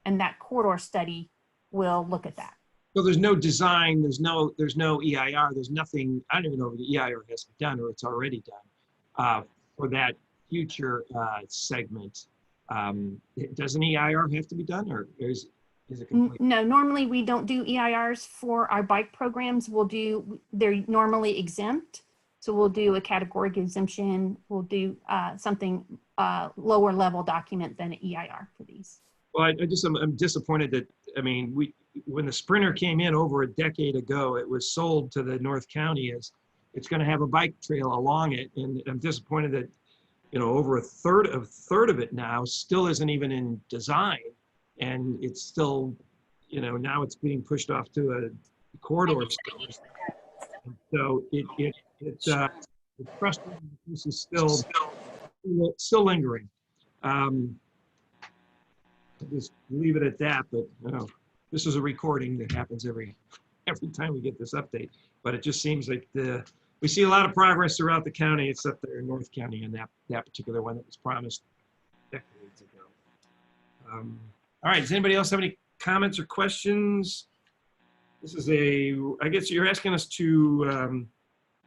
And that corridor study will look at that. So there's no design, there's no EIR, there's nothing, I don't even know if the EIR has to be done or it's already done for that future segment. Does an EIR have to be done, or is it complete? No, normally we don't do EIRs for our bike programs. They're normally exempt. So we'll do a categoric exemption. We'll do something lower level document than an EIR for these. Well, I'm disappointed that, I mean, when the Sprinter came in over a decade ago, it was sold to the North County as it's going to have a bike trail along it. And I'm disappointed that, over a third of it now still isn't even in design. And it's still, now it's being pushed off to a corridor. So it's frustrating. This is still lingering. Just leave it at that. But this is a recording that happens every time we get this update. But it just seems like we see a lot of progress throughout the county, except there in North County, and that particular one that was promised decades ago. All right. Does anybody else have any comments or questions? This is I guess you're asking us to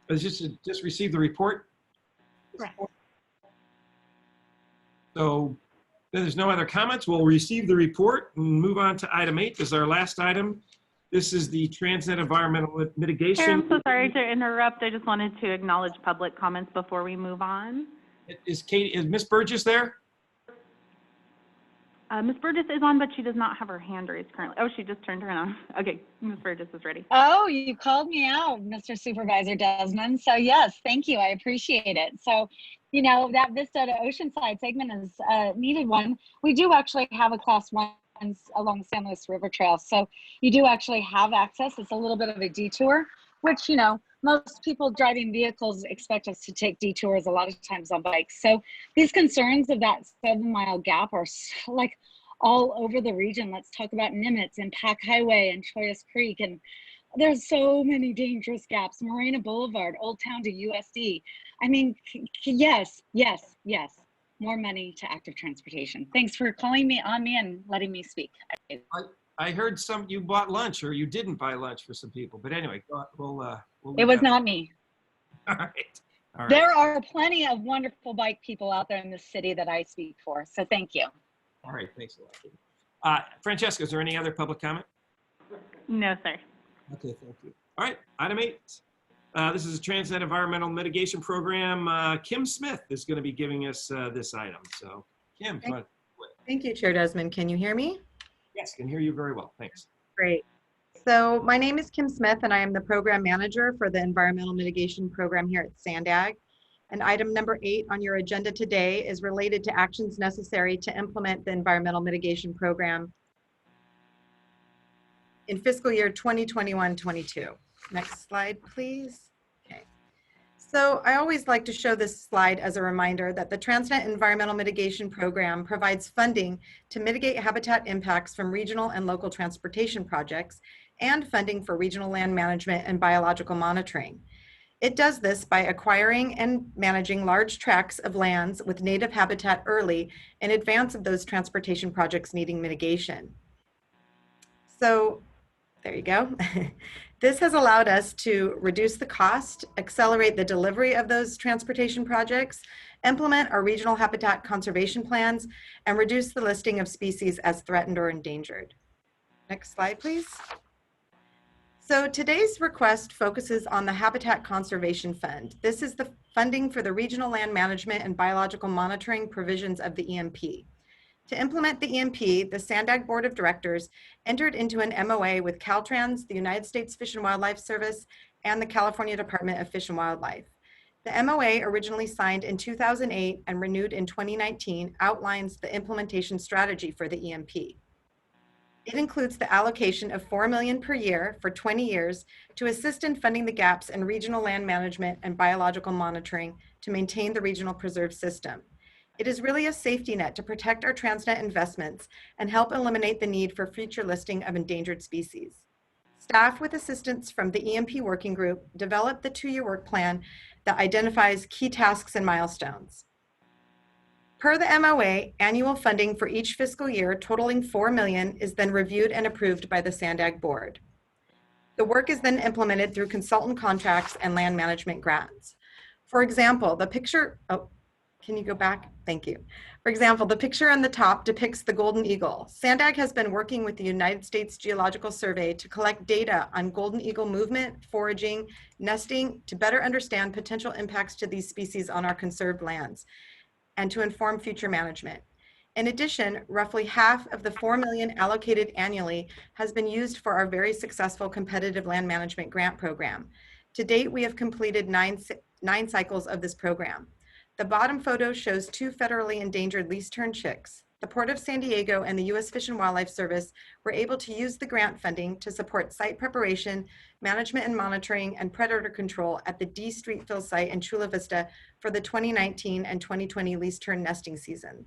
Just received the report. Correct. So there's no other comments. We'll receive the report and move on to item 8. This is our last item. This is the TransNet environmental mitigation. Chair, I'm so sorry to interrupt. I just wanted to acknowledge public comments before we move on. Is Ms. Burgess there? Ms. Burgess is on, but she does not have her hand raised currently. Oh, she just turned her on. Okay, Ms. Burgess is ready. Oh, you called me out, Mr. Supervisor Desmond. So yes, thank you. I appreciate it. So, you know, that Vista to Oceanside segment is a needed one. We do actually have a class 1 along the San Luis River Trail. So you do actually have access. It's a little bit of a detour, which, you know, most people driving vehicles expect us to take detours a lot of times on bikes. So these concerns of that 7-mile gap are like all over the region. Let's talk about Nimitz and Pack Highway and Choyas Creek. And there's so many dangerous gaps. Marina Boulevard, Old Town to USD. I mean, yes, yes, yes. More money to active transportation. Thanks for calling me on me and letting me speak. I heard you bought lunch, or you didn't buy lunch for some people. But anyway, we'll it was not me. All right. All right. There are plenty of wonderful bike people out there in this city that I speak for. So thank you. All right. Thanks a lot. Francesca, is there any other public comment? No, sir. Okay. Thank you. All right. Item 8. This is a TransNet Environmental Mitigation Program. Kim Smith is going to be giving us this item. So, Kim, come on. Thank you, Chair Desmond. Can you hear me? Yes, can hear you very well. Thanks. Great. So my name is Kim Smith, and I am the Program Manager for the Environmental Mitigation Program here at SANDAG. And item number 8 on your agenda today is related to actions necessary to implement the Environmental Mitigation Program in fiscal year 2021-22. Next slide, please. Okay. So I always like to show this slide as a reminder that the TransNet Environmental Mitigation Program provides funding to mitigate habitat impacts from regional and local transportation projects and funding for regional land management and biological monitoring. It does this by acquiring and managing large tracts of lands with native habitat early in advance of those transportation projects needing mitigation. So there you go. This has allowed us to reduce the cost, accelerate the delivery of those transportation projects, implement our regional habitat conservation plans, and reduce the listing of species as threatened or endangered. Next slide, please. So today's request focuses on the Habitat Conservation Fund. This is the funding for the regional land management and biological monitoring provisions of the EMP. To implement the EMP, the SANDAG Board of Directors entered into an MOA with Caltrans, the United States Fish and Wildlife Service, and the California Department of Fish and Wildlife. The MOA, originally signed in 2008 and renewed in 2019, outlines the implementation strategy for the EMP. It includes the allocation of $4 million per year for 20 years to assist in funding the gaps in regional land management and biological monitoring to maintain the regional preserve system. It is really a safety net to protect our TransNet investments and help eliminate the need for future listing of endangered species. Staff, with assistance from the EMP Working Group, developed the 2-year work plan that identifies key tasks and milestones. Per the MOA, annual funding for each fiscal year totaling $4 million is then reviewed and approved by the SANDAG board. The work is then implemented through consultant contracts and land management grants. For example, the picture, can you go back? Thank you. For example, the picture on the top depicts the golden eagle. SANDAG has been working with the United States Geological Survey to collect data on golden eagle movement, foraging, nesting, to better understand potential impacts to these species on our conserved lands and to inform future management. In addition, roughly half of the $4 million allocated annually has been used for our very successful competitive land management grant program. To date, we have completed nine cycles of this program. The bottom photo shows 2 federally endangered least-turned chicks. The Port of San Diego and the U.S. Fish and Wildlife Service were able to use the grant funding to support site preparation, management and monitoring, and predator control at the D Streetville site in Chula Vista for the 2019 and 2020 least-turned nesting season.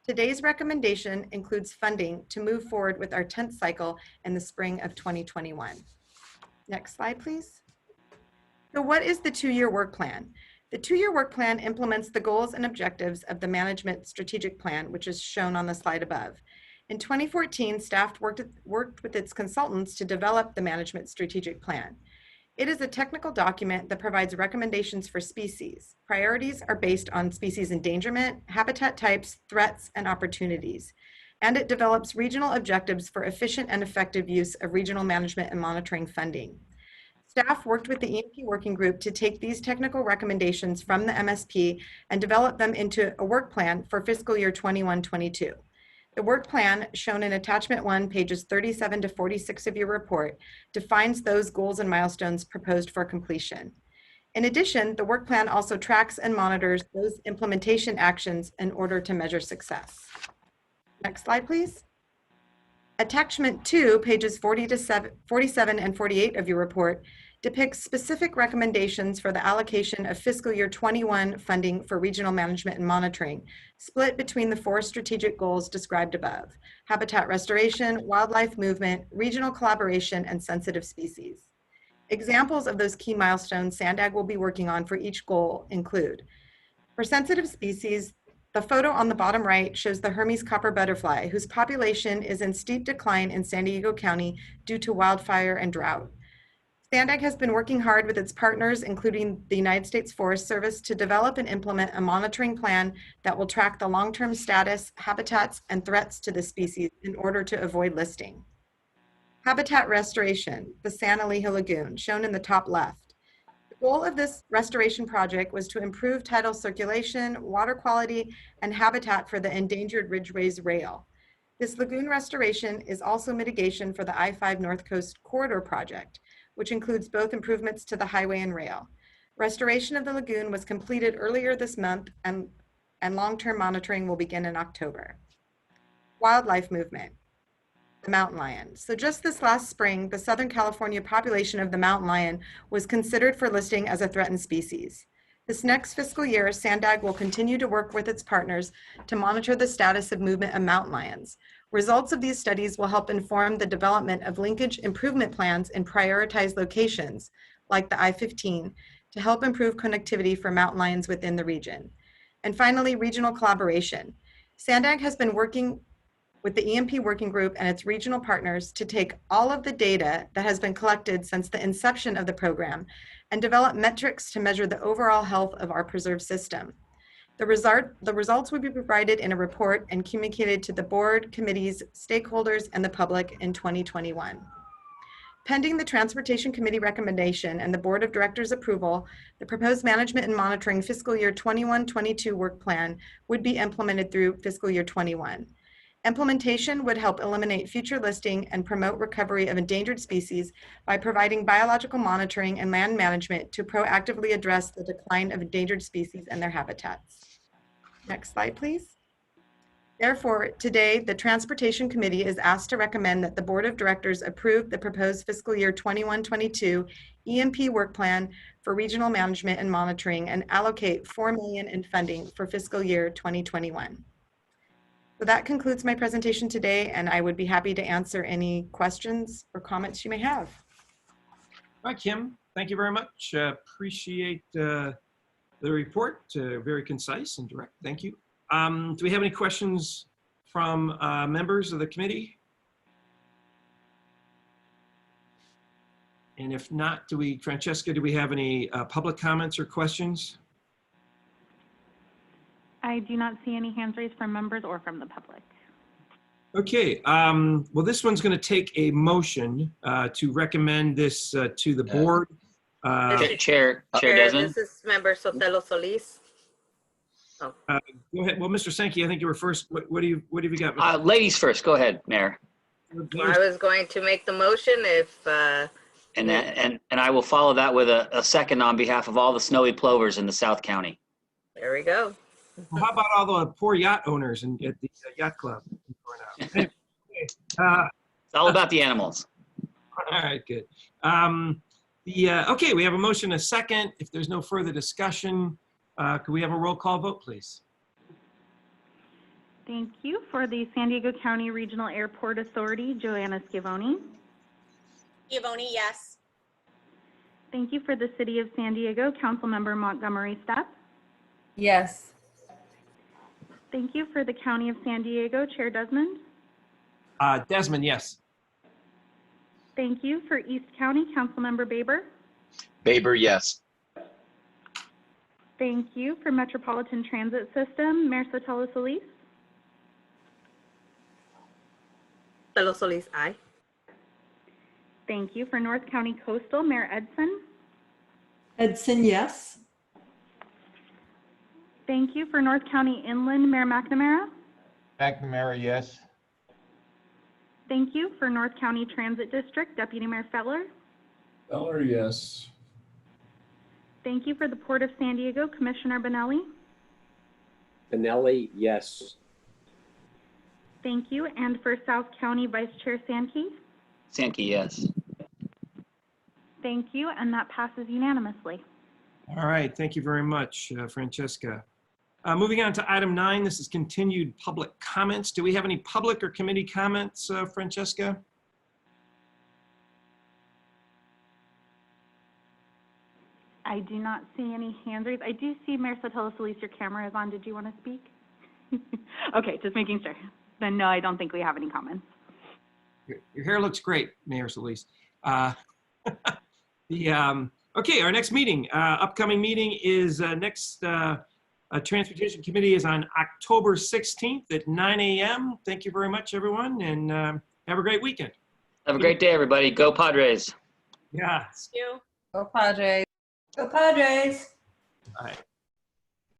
Today's recommendation includes funding to move forward with our 10th cycle in the spring of 2021. Next slide, please. So what is the 2-year work plan? The 2-year work plan implements the goals and objectives of the management strategic plan, which is shown on the slide above. In 2014, staff worked with its consultants to develop the management strategic plan. It is a technical document that provides recommendations for species. Priorities are based on species endangerment, habitat types, threats, and opportunities. And it develops regional objectives for efficient and effective use of regional management and monitoring funding. Staff worked with the EMP working group to take these technical recommendations from the MSP and develop them into a work plan for fiscal year 21-22. The work plan, shown in attachment 1, pages 37 to 46 of your report, defines those goals and milestones proposed for completion. In addition, the work plan also tracks and monitors those implementation actions in order to measure success. Next slide, please. Attachment 2, pages 47 and 48 of your report, depicts specific recommendations for the allocation of fiscal year 21 funding for regional management and monitoring, split between the 4 strategic goals described above: habitat restoration, wildlife movement, regional collaboration, and sensitive species. Examples of those key milestones SANDAG will be working on for each goal include: for sensitive species, the photo on the bottom right shows the Hermes copper butterfly, whose population is in steep decline in San Diego County due to wildfire and drought. SANDAG has been working hard with its partners, including the United States Forest Service, to develop and implement a monitoring plan that will track the long-term status, habitats, and threats to the species in order to avoid listing. Habitat restoration, the San Elijo Lagoon, shown in the top left. The goal of this restoration project was to improve tidal circulation, water quality, and habitat for the endangered ridgeways rail. This lagoon restoration is also mitigation for the I-5 North Coast Corridor project, which includes both improvements to the highway and rail. Restoration of the lagoon was completed earlier this month, and long-term monitoring will begin in October. Wildlife movement, the mountain lion. So just this last spring, the Southern California population of the mountain lion was considered for listing as a threatened species. This next fiscal year, SANDAG will continue to work with its partners to monitor the status of movement of mountain lions. Results of these studies will help inform the development of linkage improvement plans in prioritized locations, like the I-15, to help improve connectivity for mountain lions within the region. And finally, regional collaboration. SANDAG has been working with the EMP working group and its regional partners to take all of the data that has been collected since the inception of the program and develop metrics to measure the overall health of our preserve system. The results will be provided in a report and communicated to the board, committees, stakeholders, and the public in 2021. Pending the Transportation Committee recommendation and the Board of Directors approval, the proposed management and monitoring fiscal year 21-22 work plan would be implemented through fiscal year 21. Implementation would help eliminate future listing and promote recovery of endangered species by providing biological monitoring and land management to proactively address the decline of endangered species and their habitats. Next slide, please. Therefore, today, the Transportation Committee is asked to recommend that the Board of Directors approve the proposed fiscal year 21-22 EMP work plan for regional management and monitoring and allocate $4 million in funding for fiscal year 2021. So that concludes my presentation today, and I would be happy to answer any questions or comments you may have. All right, Kim, thank you very much. Appreciate the report, very concise and direct. Thank you. Do we have any questions from members of the committee? And if not, Francesca, do we have any public comments or questions? I do not see any hands raised from members or from the public. Okay, well, this one's going to take a motion to recommend this to the board. Chair Desmond. This is Member Sotelo Solis. Go ahead. Well, Mr. Sankey, I think you were first. What have you got? Ladies first. Go ahead, Mayor. I was going to make the motion if. And I will follow that with a second on behalf of all the snowy plovers in the South County. There we go. Well, how about all the poor yacht owners at the yacht club? Anyway, it's all about the animals. All right, good. Okay, we have a motion, a second. If there's no further discussion, could we have a roll call vote, please? Thank you. For the San Diego County Regional Airport Authority, Joanna Scavone. Scavone, yes. Thank you. For the City of San Diego, Councilmember Montgomery Stepp. Yes. Thank you. For the County of San Diego, Chair Desmond. Desmond, yes. Thank you. For East County, Councilmember Baber. Baber, yes. Thank you. For Metropolitan Transit System, Mayor Sotelo Solis. Sotelo Solis, aye. Thank you. For North County Coastal, Mayor Edson. Edson, yes. Thank you. For North County Inland, Mayor McNamara. McNamara, yes. Thank you. For North County Transit District, Deputy Mayor Feller. Feller, yes. Thank you. For the Port of San Diego, Commissioner Benelli. Benelli, yes. Thank you. And for South County, Vice Chair Sankey. Sankey, yes. Thank you. And that passes unanimously. All right, thank you very much, Francesca. Moving on to item 9, this is continued public comments. Do we have any public or committee comments, Francesca? I do not see any hands raised. I do see Mayor Sotelo Solis, your camera is on. Did you want to speak? Okay, just making sure. Then no, I don't think we have any comments. Your hair looks great, Mayor Solis. Okay, our next meeting, upcoming meeting is next Transportation Committee is on October 16th at 9 a.m. Thank you very much, everyone, and have a great weekend. Have a great day, everybody. Go Padres. Yeah. Go Padres. Go Padres. All right.